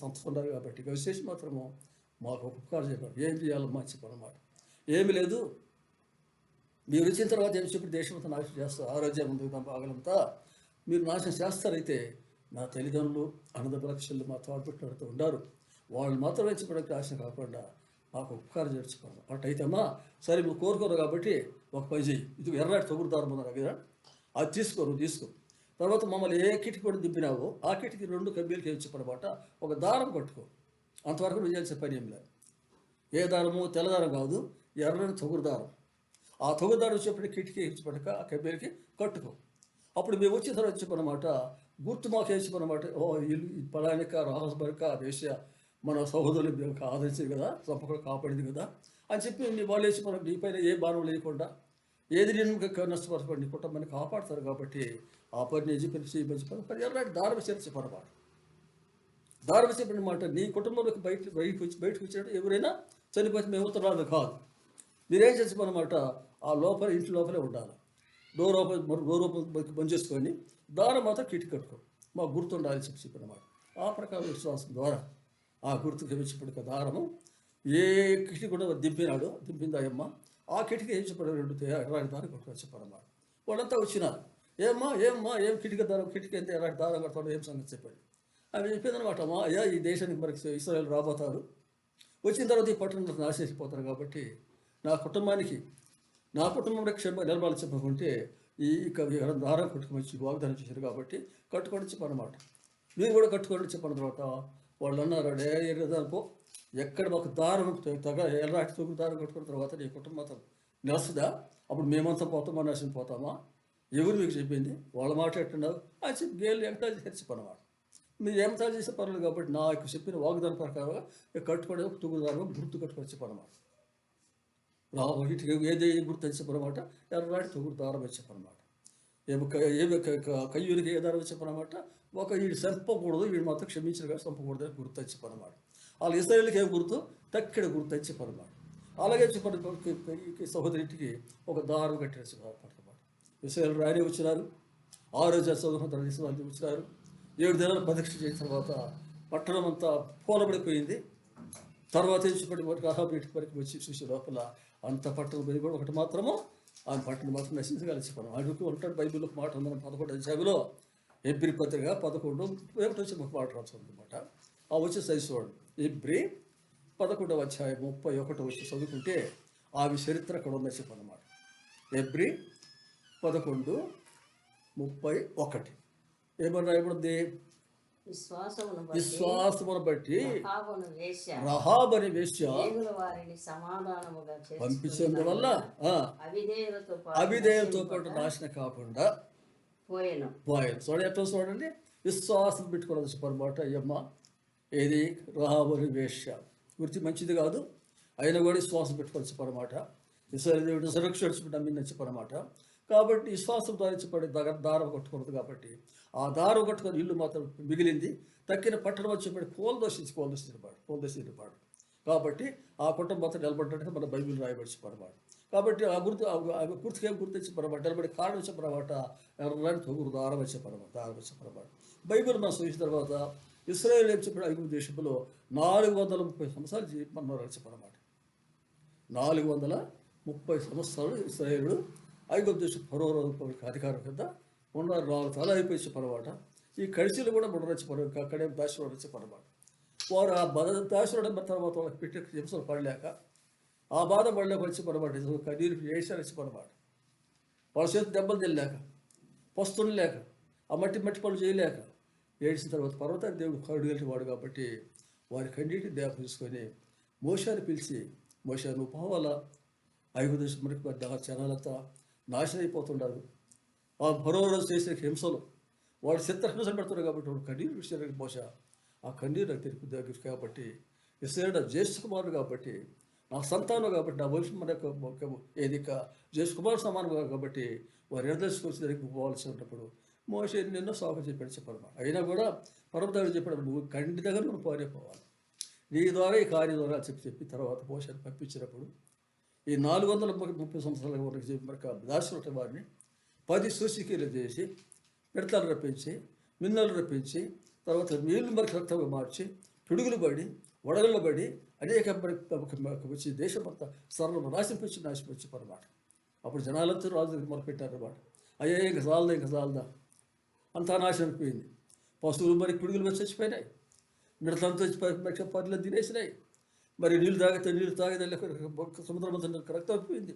సంస్థ ఉన్నారు కాబట్టి విశేషం మాత్రము మాకు ఉపకారం చెప్పారు. ఏం చేయాలో మంచి అన్నమాట. ఏమి లేదు, మీరు వచ్చిన తర్వాత ఏం చెప్పి దేశం అంతా నాశనం చేస్తారు, ఆరోగ్యం ఉంది బాగలంతా మీరు నాశనం చేస్తారైతే నా తల్లిదండ్రులు అన్నదమ్ములు మా తోడ్పుట్టినతో ఉన్నారు, వాళ్ళు మాత్రం వచ్చి నాశనం కాకుండా మాకు ఉపకారం చేర్చుకోవాలి. అట్టయితే అమ్మా సరే నువ్వు కోరుకోరు కాబట్టి ఒక పని చెయ్యి, ఇది ఎర్రాటి తొగురు దారం ఉన్నారు కదా, అది తీసుకో. తర్వాత మమ్మల్ని ఏ కిటికి కూడా దింపినావో ఆ కిటికి 2 కబ్బీలకి ఇచ్చిపోనమాట ఒక దారం కట్టుకో. అంతవరకు నువ్వు చేయాల్సిన పని ఏం లేదు. ఏ దారము తెల్లదారం కాదు, ఎర్రని తొగురు దారం. ఆ తొగురు దారం వచ్చేప్పటికి కిటికీ ఇచ్చిపడక ఆ కబ్బీలకి కట్టుకో. అప్పుడు మేము వచ్చిన తర్వాత చెప్పనమాట గుర్తు మాకు వేసిపోనమాట. ఓ ఇల్లు పలానిక రాహస్బరిక వేశ్య మన సహోదరులు ఆదరించింది కదా, సంపకలు కాపాడింది కదా అని చెప్పి వాళ్ళు వేసిపోయిన నీ పైన ఏ బాణం లేకుండా ఏది నేను నష్టపరచబడి నీ కుటుంబాన్ని కాపాడతారు కాబట్టి ఆ పని నేను చెప్పిన పని ఎలాంటి దారం చేర్చిపోనమాట. దారం చెప్పిన మాట నీ కుటుంబంలోకి బయటకు వచ్చినట్టు ఎవరైనా చనిపోతే మేము ఉత్తరాలు కాదు, మీరేం చేసిపోనమాట ఆ లోపల ఇంటి లోపలే ఉండాలి. డోర్ బంద్ చేసుకొని దారం మాత్రం కిటికీ కట్టుకో, మాకు గుర్తుండాలని చెప్పినమాట. ఆ ప్రకారం విశ్వాసం ద్వారా ఆ గుర్తుకు ఇచ్చిపడిక దారము ఏ కిటికీ కూడా దింపిందాయమ్మ ఆ కిటికీ ఇచ్చిపడి 2 ఎర్రాటి దారం కొట్టుకొని చెప్పారన్నమాట. వాళ్ళంతా వచ్చినారు. ఏం కిటికీ ఎంత ఎర్రాటి దారం కడతాడు, ఏం సంగతి చెప్పాడు. అవి చెప్పిందనమాట. అమ్మా అయ్యా ఈ దేశానికి మనకి ఇశ్రాయేలు రాబోతారు, వచ్చిన తర్వాత ఈ పట్టణంలో నాశించిపోతారు కాబట్టి నా కుటుంబంలో క్షేమ నిలబాలు చెప్పకుంటే ఈ దారం కట్టుకొని వాగ్దానం చేశారు కాబట్టి కట్టుకొని చెప్పనమాట. మీరు కూడా కట్టుకొని చెప్పిన తర్వాత వాళ్ళు అన్నారు ఎర్రదానిపో ఎక్కడ మాకు దారం ఎర్రాటి తొగురు దారం కట్టుకున్న తర్వాత నీ కుటుంబం నిలస్తుందా, అప్పుడు మేమంతా పోతామా నశించిపోతామా, ఎవరు మీకు చెప్పింది, వాళ్ళు మాట్లాడుతున్నారు అని చెప్పి గేలు ఎక్కడ చెప్పనమాట. మీరు ఏమంతా చేసే పర్లేదు కాబట్టి నా యొక్క చెప్పిన వాగ్దాన ప్రకారంగా కట్టుకోవడం తొగురు దారం గుర్తు కట్టుకొని చెప్పనమాట. ఏది గుర్తు అని చెప్పనమాట, ఎర్రాటి తొగురు దారం అని చెప్పనమాట. కయ్యూరికి ఏ దారం చెప్పనమాట, ఒక వీడు చంపకూడదు, వీడు మాత్రం క్షమించిన కానీ చంపకూడదు అని గుర్తు అని చెప్పనమాట. వాళ్ళ ఇశ్రాయేలుకి ఏం గుర్తు, తక్కిడ గుర్తు అని చెప్పనమాట. అలాగే చెప్పిన సహోదరింటికి ఒక దారం కట్టిన చెప్పనమాట. ఇశ్రాయేలు రాని వచ్చినారు, 6 రోజులు చదువుకున్న వచ్చినారు. 7 దినాలు ప్రదక్షిణ చేసిన తర్వాత పట్టణం అంతా పూలబడిపోయింది. తర్వాత అహాబీటి వరకు వచ్చి చూసే లోపల అంత పట్టణం పోయి కూడా ఒకటి మాత్రము ఆ పట్టణం మాత్రం నశించగలి చెప్పాను. అడుగు ఉంటాడు బైబిల్లో మాట ఉందని 11వ అధ్యాయంలో ఎబ్రి పత్రిక 11 వచ్చి ఒక మాట రాసుకుందన్నమాట. ఆ వచ్చి సైజువాడు ఎబ్రి 11వ అధ్యాయం 31 వచ్చి చదువుకుంటే ఆమె చరిత్ర అక్కడ ఉందని చెప్పనమాట. ఎబ్రి 11:31 ఏమన్నా రాయబడింది, విశ్వాసమును బట్టి రహాబు అనే వేశ్య పంపించేందువల్ల అవిధేయులతో పాటు నాశనం కాకుండా పోయాను. చూడండి, విశ్వాసం పెట్టుకోవాలి చెప్పనమాట. అయ్యమ్మ ఏది రహాబు అనే వేశ్య గురించి మంచిది కాదు, అయినా కూడా విశ్వాసం పెట్టుకోవాలి చెప్పనమాట. దేవుడు సురక్షించుకుంటే నమ్మిందని చెప్పనమాట. కాబట్టి విశ్వాసం ద్వారా చెప్పండి దారం కట్టుకున్నది కాబట్టి ఆ దారం కట్టుకొని ఇల్లు మాత్రం మిగిలింది. తక్కిన పట్టణం వచ్చేప్పటి పోల్దోసిపాడు కాబట్టి ఆ కుటుంబం మాత్రం నిలబడ్డట్టుగా మన బైబిల్ రాయబడి చెప్పనమాట. కాబట్టి ఆ గుర్తుకి ఏం గుర్తించి పరమాట నిలబడి కారణం చెప్పనమాట. ఎర్రని తొగురు దారం చెప్పనమాట. బైబిల్ మనం చూసిన తర్వాత ఇశ్రాయేలు ఏం చెప్పాడు, ఐగుప్తు దేశంలో 430 సంవత్సరాలు జీవిమన్నారు చెప్పనమాట. 430 సంవత్సరాలు ఇశ్రాయేలు ఐగుప్తు దేశం ఫరో అధికారం కింద ఉన్నారు. 4 తల అయిపోయి చెప్పనమాట. ఈ కడిచీలు కూడా ఉండరచ్చిపోరు, అక్కడే దాశుడు చెప్పనమాట. వారు ఆ దాశుడు తర్వాత వాళ్ళకి పెట్టి హింసలు పడలేక ఆ బాధ పడలేక వచ్చిపోనమాట. కన్నీరు వేసారు వచ్చిపోనమాట. వాళ్ళ చేతి దెబ్బలు తినలేక పస్తులు లేక ఆ మట్టి పనులు చేయలేక ఏడ్చిన తర్వాత పర్వతాన్ని దేవుడు కడుగలిటి వాడు కాబట్టి వారి కన్నీటిని దేవ తీసుకొని మోషాన్ని పిలిచి, మోషా నువ్వు పోవాలా, ఐగుప్తు దేశం మనకి జనాలంతా నాశనం అయిపోతున్నారు. ఆ మరో రోజు చేసిన హింసలు వాడు చిత్రహింసలు పెడుతున్నారు కాబట్టి వాడు కన్నీరు విషయానికి మోసా ఆ కన్నీరు నాకు తెలుపు దగ్గర కాబట్టి ఇశ్రాయేలు జ్యేష్ఠ కుమారుడు కాబట్టి నా సంతానం కాబట్టి నా వంశం మన ఏది జ్యేష్ఠ కుమారుడు సమానం కాబట్టి వారు ఎడదర్శుకొచ్చి దగ్గరికి పోవాల్సి ఉన్నప్పుడు మోషే నిన్నో సాగు చెప్పాడు. అయినా కూడా పర్వతాడు చెప్పాడు, నువ్వు ఖండితంగా నువ్వు పోవాలి, నీ ద్వారా ఈ కార్యం ద్వారా చెప్పి తర్వాత మోషేని పంపించినప్పుడు ఈ 430 సంవత్సరాల వరకు చెప్పి దాసులు వారిని 10 సూచికలు చేసి మిడతలు రప్పించి, మిన్నలు రప్పించి, తర్వాత నీళ్లు మరి రక్తంగా మార్చి, పిడుగులు పడి, వడగళ్ళు పడి అనేక వచ్చి దేశమంతా సర్వం నాశించి అనమాట. అప్పుడు జనాలంతా రాజు దగ్గర మొదలుపెట్టారన్నమాట. అయ్యే ఇంకా చాలదా అంతా నాశనం అయిపోయింది. పశువులు మరి పిడుగులు వచ్చి చచ్చిపోయినాయి, మిడతలంతా వచ్చి పర్లు తినేసినాయి, మరి నీళ్ళు తాగితే సముద్రం అంతా రక్తం అయిపోయింది,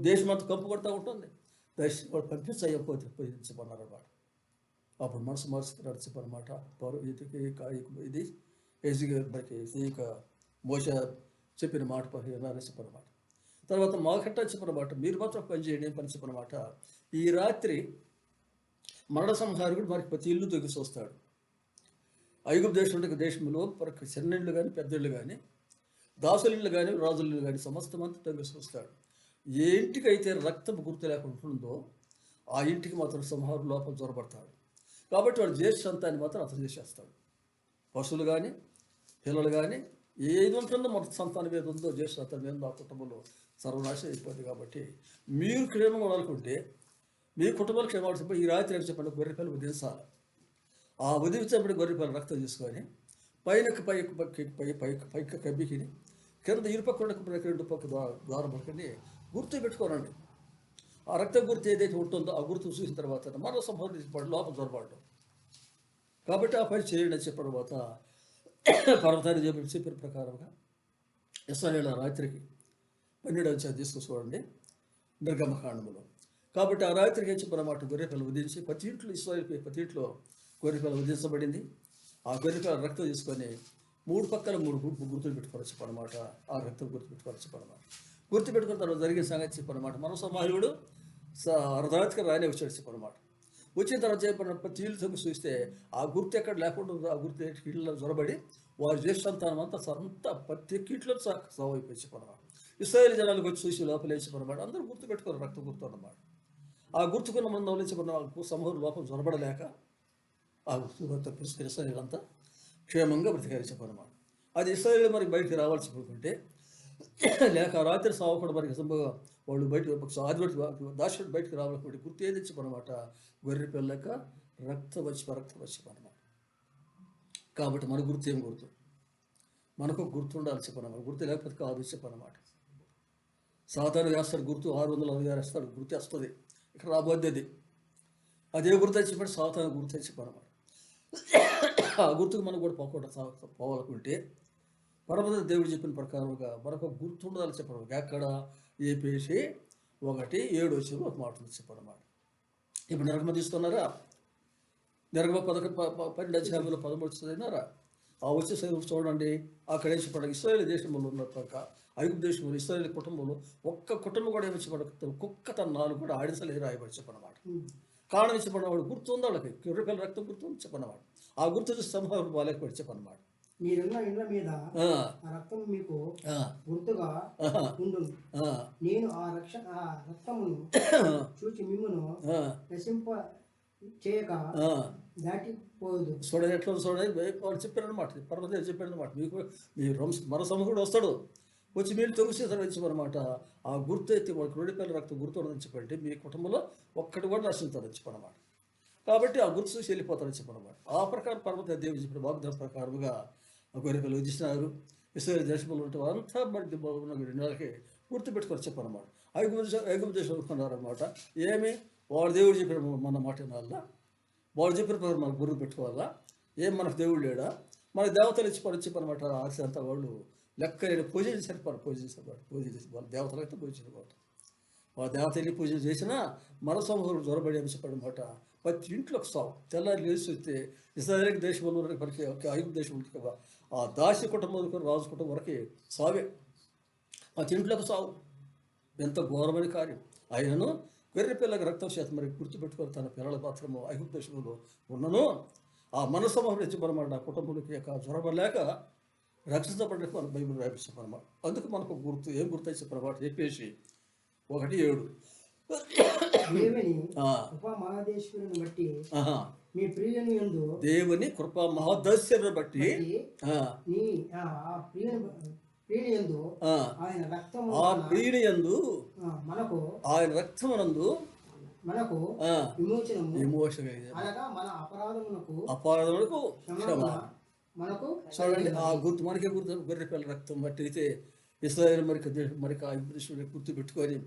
దేశమంతా కంపు కొడతా ఉంటుంది. వాళ్ళు పంపించకపోతే పోయించమన్నారు అన్నమాట. అప్పుడు మనసు నడిచిపోనమాట. ఇది ఇక మోస చెప్పిన మాట నడిచిపోనమాట. తర్వాత మాకట్ట చెప్పనమాట, మీరు మాత్రం పని చేయండి ఏం పని చెప్పనమాట. ఈ రాత్రి మరణ సంహారుడు మరి ప్రతి ఇల్లు తొగిసి వస్తాడు. ఐగుప్తు దేశంలో చిన్నిళ్ళు కానీ పెద్దళ్ళు కానీ దాసులిళ్ళు కానీ రాజులిళ్ళు కానీ సమస్తమంతా తొగిసి వస్తాడు. ఏ ఇంటికైతే రక్తం గుర్తు లేకుండా ఉంటుందో ఆ ఇంటికి మాత్రం సంహారు లోపల జ్వరపడతాడు. కాబట్టి వాడు జ్యేష్ఠ సంతాన్ని మాత్రం అతను చేసేస్తాడు. పశువులు కానీ పిల్లలు కానీ ఏది ఉంటుందో మన సంతానం ఏది ఉందో జ్యేష్ఠ సంతానం మీద ఆ కుటుంబంలో సర్వనాశం అయిపోతుంది. కాబట్టి మీరు క్షేమంగా ఉండాలనుకుంటే మీ కుటుంబాలు క్షేమం ఈ రాత్రి అని చెప్పండి గొర్రెపిల్లలు ఉదయించాలి. ఆ ఉదయించినప్పుడు గొర్రెపిల్లలు రక్తం తీసుకొని పైకి కబ్బికిని కింద ఇరుపక్క రెండు పక్క ద్వారం పక్కని గుర్తు పెట్టుకోనండి. ఆ రక్తం గుర్తు ఏదైతే ఉంటుందో ఆ గుర్తు చూసిన తర్వాత మరో సంభవం లోపల జ్వరపడడం. కాబట్టి ఆ పని చేయండి అని చెప్పిన తర్వాత పర్వతాన్ని చెప్పిన ప్రకారంగా ఇశ్రాయేలు రాత్రికి 12వ అధ్యాయం తీసుకొచ్చుకోండి నిర్గమకాండములో. కాబట్టి ఆ రాత్రికి ఏం చెప్పినమాట, గొర్రెపిల్ల ఉదించి ప్రతి ఇంట్లో ఇశ్రాయేలు ప్రతి ఇంట్లో గొర్రెపిల్ల ఉదించబడింది. ఆ గొర్రెపిల్ల రక్తం తీసుకొని 3 పక్కల 3 గుర్తులు పెట్టుకోవాలి చెప్పనమాట. ఆ రక్తం గుర్తు పెట్టుకోవాలి చెప్పనమాట. గుర్తు పెట్టుకున్న తర్వాత జరిగిన సంగతి చెప్పనమాట. మన సమాహుడు అర్ధరాత్రికి రానే వచ్చాడు చెప్పనమాట. వచ్చిన తర్వాత చెప్పిన ప్రతి ఇల్లు తగ్గి చూస్తే ఆ గుర్తు ఎక్కడ లేకుండా ఆ గుర్తు ఇళ్ళలో జ్వరబడి వారి జ్యేష్ఠ సంతానం అంతా ప్రతి కీట్లో సాగు అయిపోయి చెప్పనమాట. ఇశ్రాయేలు జనాలకు వచ్చి చూసి లోపలేసి చెప్పనమాట. అందరూ గుర్తు పెట్టుకోరు రక్తం గుర్తు అన్నమాట. ఆ గుర్తుకున్న మనం నవలించబడిన సమూహం లోపం జ్వరబడలేక ఆ గుర్తు పురుషులు ఇశ్రాయేలు అంతా క్షేమంగా బ్రతికారు చెప్పనమాట. అది ఇశ్రాయేలు మరి బయటికి రావాల్సి పోతుంటే లేక రాత్రి సావకుండా మరి సంభవం వాళ్ళు బయట దాచుడు బయటకు రావాలనుకుంటే గుర్తు ఏది చెప్పనమాట, గొర్రె పిల్లక రక్తం వచ్చి అనమాట. కాబట్టి మన గుర్తు ఏం గుర్తు, మనకు గుర్తు ఉండాలి చెప్పనమాట. గుర్తు లేకపోతే కాదు చెప్పనమాట. సాధారణ వేస్తాడు గుర్తు 666 వేస్తాడు, గుర్తు వస్తుంది ఇక్కడ రాబోద్ది. అదే గుర్తు అని చెప్పి సాధారణ గుర్తు అని చెప్పనమాట. ఆ గుర్తుకు మనం కూడా పోవాలనుకుంటే పరమత దేవుడు చెప్పిన ప్రకారంగా మనకు గుర్తుండాలని చెప్పడం. ఎక్కడ ఏపేసి 1:7 ఒక మాట చెప్పనమాట. ఇప్పుడు నిర్గమ తీసుకున్నారా, నిర్గమ 12 అధ్యాయంలో 13 చదివినారా. ఆ వచ్చే చూడండి అక్కడ ఏం చెప్పడం, ఇశ్రాయేలు దేశంలో ఉన్న ఐగుప్తు దేశంలో ఇశ్రాయేలు కుటుంబంలో ఒక్క కుటుంబం కూడా ఏమి చెప్పడం, కుక్క తన 4 కూడా ఆడిసలే రాయబడి చెప్పనమాట. కారణం చెప్పన్నవాడు గుర్తు ఉంది వాళ్ళకి, గొర్రెపిల్ల రక్తం గుర్తు ఉంది చెప్పన్నవాడు. ఆ గుర్తు చూసి సంభావం బాలేకపోయి చెప్పన్నమాట. మీరున్న ఇళ్ళ మీద రక్తం మీకు గుర్తుగా ఉండును. నేను ఆ రక్తమును చూచి మిమ్మును నశింప చేయక దాటిపోదు. చూడండి ఎట్లా చూడండి వాళ్ళు చెప్పారనమాట. పర్వదేవి చెప్పారనమాట. మీకు మీ మరో సమూహుడు వస్తాడు, వచ్చి మీరు తొలిసేసరినమాట. ఆ గుర్తు అయితే వాళ్ళకి గొర్రెపిల్ల రక్తం గుర్తు ఉండదని చెప్పండి మీ కుటుంబంలో ఒక్కటి కూడా నశించాలని చెప్పనమాట. కాబట్టి ఆ గుర్తు చూసి వెళ్ళిపోతారని చెప్పనమాట. ఆ ప్రకారం పర్వత దేవి చెప్పిన వాగ్దానం ప్రకారముగా గొర్రెపిల్లలు వదిలిస్తున్నారు. ఇశ్రాయేలు దేశంలో ఉంటే అంతా మరి 2 నెలలకి గుర్తు పెట్టుకొని చెప్పనమాట. ఐగుప్తు దేశం అనుకున్నారనమాట. ఏమి వాడు దేవుడు చెప్పిన మన మాట వల్ల వాడు చెప్పిన ప్రకారం మనకు గుర్తు పెట్టుకోవాలా, ఏం మనకు దేవుడు లేడా, మన దేవతలు చెప్పనమాట. ఆశ అంతా వాళ్ళు లెక్క పూజించారు వాళ్ళ దేవతలైతే పూజించబోతారు. వాళ్ళ దేవతల్ని పూజ చేసినా మన సమూహం జ్వరబడి అని చెప్పాడనమాట. ప్రతి ఇంట్లో సావు తెల్లారి లేచి వస్తే ఇశ్రాయేలు దేశంలో వరకు ఐగుప్తు దేశం ఆ దాసి కుటుంబం రాజు కుటుంబం వరకు సావే. ప్రతి ఇంట్లోకి సావు ఎంత ఘోరమైన కార్యం. ఆయనను గొర్రెపిల్లకి రక్తం చేత మరి గుర్తుపెట్టుకొని తన పిల్లల మాత్రము ఐగుప్తు దేశంలో ఉన్నను ఆ మన సమూహం ఇచ్చిపరమాట. ఆ కుటుంబంలోకి జ్వరబడలేక రక్షించబడే మన బైబిల్ రాయించమన్నమాట. అందుకు మనకు గుర్తు ఏం గుర్తు అయితే చెప్పనమాట చెప్పేసి 1:7 దేవుని కృపా మహాదస్యను బట్టి ఆ ప్రియుని యందు ఆయన రక్తమునందు మనకు ఆ, విమోచనము విమోచన అనగా మన అపరాధములకు అపారములకు క్షమాపణ క్షమ. మనకు చూడండి ఆ గుర్తు మనకే గుర్తు గొర్రెపిల్ల రక్తం బట్టి అయితే ఇస్రాయేల్ మనకి ఆ దేశం గుర్తు పెట్టుకొని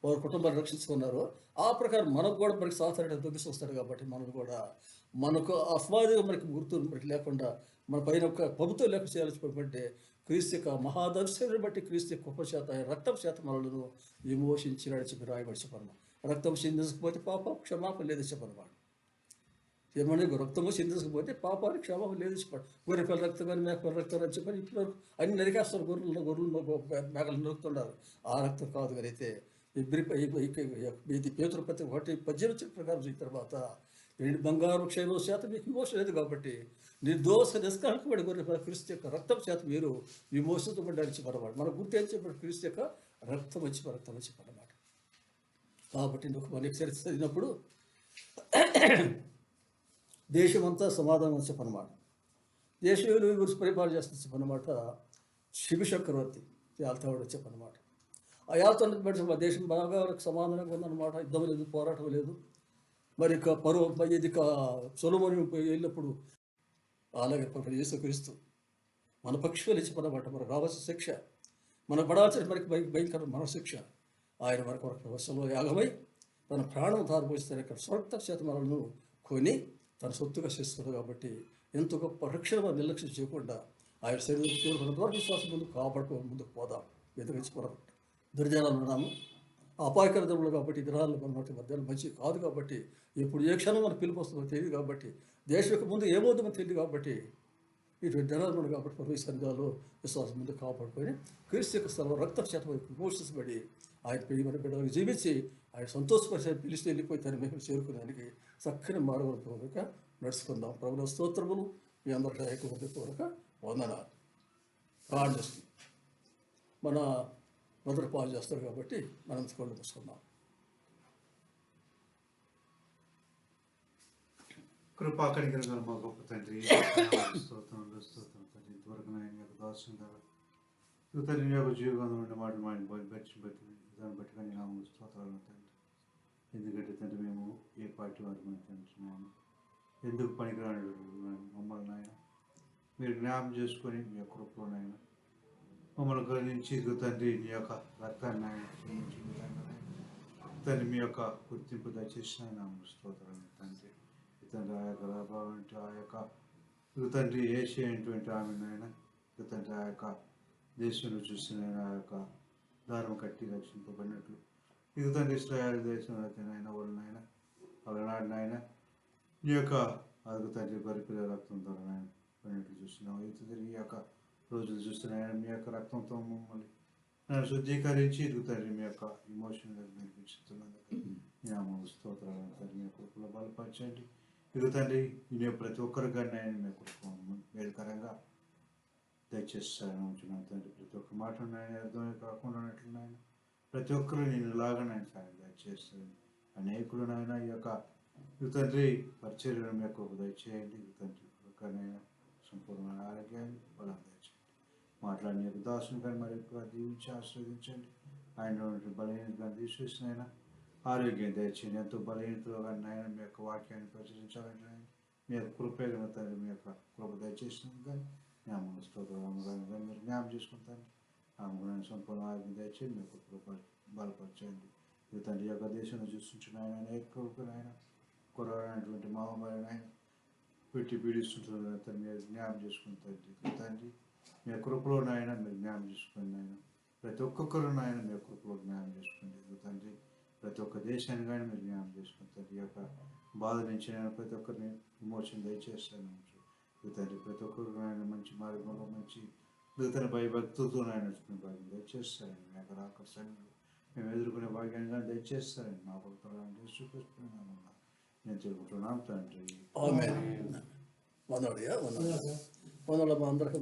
వారి కుటుంబాన్ని రక్షించుకున్నారు. ఆ ప్రకారం మనకు కూడా మనకి సాధారణ దొంగిసి వస్తాడు కాబట్టి మనం కూడా మనకు అస్వాదిగా మనకి గుర్తు మనకి లేకుండా మన పైన ఒక ప్రభుత్వం లేక చేయాల్సిపోతే క్రీస్తు యొక్క మహాదర్శనాన్ని బట్టి క్రీస్తు యొక్క కృప చేత ఆయన రక్తం చేత మనలను విమోచించినాడు చెప్పి రాయబడి చెప్పను. రక్తం చిందించకపోతే పాప క్షమాపణ లేదు చెప్పనమాట. ఏమని రక్తము చిందించకపోతే పాపానికి క్షమాపణ లేదు చెప్పాడు. గొర్రెపిల్ల రక్తం కానీ మేకపిల్ల రక్తం అని చెప్పని ఇప్పుడు అన్ని నరికేస్తారు. గొర్రెలు మేకలు నరుకుతున్నారు. ఆ రక్తం కాదు కానీ అయితే ఇది పేతురు పత్రిక 1:18 ప్రకారం చూసిన తర్వాత వెండి బంగారు క్షయంలో చేత మీకు విమోచన లేదు కాబట్టి నిర్దోష నిష్కళంకబడి గొర్రెపిల్ల క్రీస్తు యొక్క రక్తం చేత మీరు విమోచించబడ్డారు చెప్పన్నమాట. మన గుర్తు ఏం చెప్పాడు? క్రీస్తు యొక్క రక్తం అని చెప్పన్నమాట. కాబట్టి మనకి చరిత్ర చదివినప్పుడు దేశమంతా సమాధానం చెప్పనమాట. దేశంలో గురించి పరిపాలన చేస్తున్న చెప్పనమాట. శిబి చక్రవర్తి యాల్తావాడు చెప్పనమాట. ఆ యాల్తాను బట్టి మా దేశం బాగా సమాధానంగా ఉందన్నమాట. యుద్ధం లేదు, పోరాటం లేదు. మరి ఇది సొలొమోను వెళ్ళినప్పుడు అలాగే యేసుక్రీస్తు మన పక్షులు చెప్పనమాట. మనకు రావాల్సిన శిక్ష, మన పడాల్సిన మనకి భయంకర మరణశిక్ష ఆయన మనకు వ్యవస్థలో యాగమై తన ప్రాణం తారుపోయిస్తారు. ఇక్కడ స్వర్గ చేత మనలను కొని తన సొత్తుగా చేస్తున్నాడు. కాబట్టి ఎంత గొప్ప రక్షణ మనం నిర్లక్ష్యం చేయకుండా ఆయన శరీరం చేరుకున్నంత వరకు విశ్వాసం ముందుకు పోదాం. ఎదురించుకోవడం దుర్జనాలు ఉన్నాము, అపాయకర ధర్మలు కాబట్టి దినాలు మనకి మధ్యాహ్నం మంచి కాదు కాబట్టి ఇప్పుడు ఏ క్షణం మనకు పిలుపు వస్తుందో తెలియదు కాబట్టి దేశం యొక్క ముందు ఏమవుతుందో తెలియదు కాబట్టి ఇటువంటి దినాలు మనం కాబట్టి పరమేశ్వర సన్నిధానంలో విశ్వాసం ముందు కాపాడుకొని క్రీస్తు యొక్క సర్వ రక్త చేత విమోచించబడి ఆయన పెళ్లి మన బిడ్డలకు జీవించి ఆయన సంతోషపరిచే పిలిచి వెళ్ళిపోయి తన మేము చేరుకునేదానికి చక్కని మార్గంగా నడుచుకుందాం. ప్రభుత్వ స్తోత్రములు మీ అందరికీ ఐక్యపూర్వక వందనాలు. ప్రార్థన చేస్తుంది. మన మొదటి పాలు చేస్తారు కాబట్టి మనం కళ్ళు మూసుకుందాం. కృపా కనికరం మా గొప్ప తండ్రి, స్తోత్రం తండ్రి. ఇంతవరకు నాయన యొక్క దాసం ద్వారా తండ్రి యొక్క జీవితంలో ఉండే మాటలు మా బట్టి దాన్ని బట్టి కానీ నా స్తోత్రాలు తండ్రి. ఎందుకంటే తండ్రి మేము ఏ పార్టీ వారికి మేము తండ్రి నాయన ఎందుకు పనికిరాని మమ్మల్ని ఆయన మీరు జ్ఞాపం చేసుకొని మీ యొక్క కృపలో నాయన మమ్మల్ని గర్వించి తండ్రి నీ యొక్క రక్తాన్ని ఆయన తండ్రి మీ యొక్క గుర్తింపు దయచేసిన నా స్తోత్రాలు తండ్రి. తండ్రి ఆ యొక్క లాభం ఆ యొక్క తండ్రి ఏషియా అయినటువంటి ఆమె నాయన తండ్రి ఆ యొక్క దేశంలో చూసిన ఆ యొక్క దారం కట్టి రక్షింపబడినట్లు ఇది తండ్రి ఇశ్రాయేలు దేశంలో అయితే నాయన వాళ్ళు నాయన వాళ్ళనాడు నాయన నీ యొక్క అదుగు తండ్రి బరిపిల్ల రక్తంతో నాయన పడినట్లు చూస్తున్నాం. ఇది తండ్రి ఈ యొక్క రోజులు చూస్తున్నాయన మీ యొక్క రక్తంతో మమ్మల్ని నన్ను శుద్ధీకరించి ఇదుగు తండ్రి మీ యొక్క ఇమోషన్ నేర్పించుతున్నందుకు మీ స్తోత్రాలు తండ్రి మీ కొడుకులో బలపరచండి. ఇదిగో తండ్రి నేను ప్రతి ఒక్కరిగా నేను మీ కొడుకు మేలుకరంగా దయచేస్తాను ఉంటున్నాను తండ్రి. ప్రతి ఒక్క మాట నాయన అర్థమే కాకుండా ఉన్నట్లు నాయన ప్రతి ఒక్కరు నేను లాగా నేను సాయం దయచేస్తాను. అనేకులు నాయన ఈ యొక్క తండ్రి పరిచర్యను మీ యొక్క దయచేయండి. తండ్రి ఒక్కనైనా సంపూర్ణమైన ఆరోగ్యాన్ని బలం దయచేయండి. మాట్లాడిన యొక్క దాసుని కానీ మరి ఎక్కువ దీవించి ఆస్వాదించండి. ఆయన బలహీనతగా తీసేసిన ఆరోగ్యం దయచేయండి. ఎంతో బలహీనతలో కానీ నాయన మీ యొక్క వాక్యాన్ని ప్రచురించాలని నాయన మీ యొక్క కృపేగల తండ్రి మీ యొక్క కృప దయచేసినందుకు కానీ జ్ఞాపకం స్తోత్రాలు కానీ మీరు జ్ఞాపకం చేసుకుంటాను. ఆమె సంపూర్ణ ఆరోగ్యం దయచేయండి. మీ యొక్క కృప బలపరచండి. ఇది తండ్రి యొక్క దేశంలో చూస్తుంటున్న ఆయన అనేక ఆయన కొరవైనటువంటి మహమ్మారి ఆయన పెట్టి పీడిస్తుంటున్నారు. తండ్రి మీరు జ్ఞాపకం చేసుకుంటారు తండ్రి. మీ కృపలో నాయన మీరు జ్ఞాపకం చేసుకోండి నాయన. ప్రతి ఒక్కొక్కరు నాయన మీ కృపలో జ్ఞాపకం చేసుకోండి తండ్రి. ప్రతి ఒక్క దేశాన్ని కానీ మీరు జ్ఞాపకం చేసుకుంటారు. ఈ యొక్క బాధ నుంచి నేను ప్రతి ఒక్కరిని విమోచన దయచేస్తాను తండ్రి. ప్రతి ఒక్కరు నాయన మంచి మార్గంలో మంచి తన భయభక్తులతో నాయన నడుచుకునే భాగ్యం దయచేస్తారండి. మీ యొక్క ఆకర్షణలు మేము ఎదుర్కొనే భాగ్యాన్ని కానీ దయచేస్తారండి. మా భక్తులు చూపిస్తున్నాను నేను తెలుగుతున్నాను తండ్రి. వందలు మా అందరికీ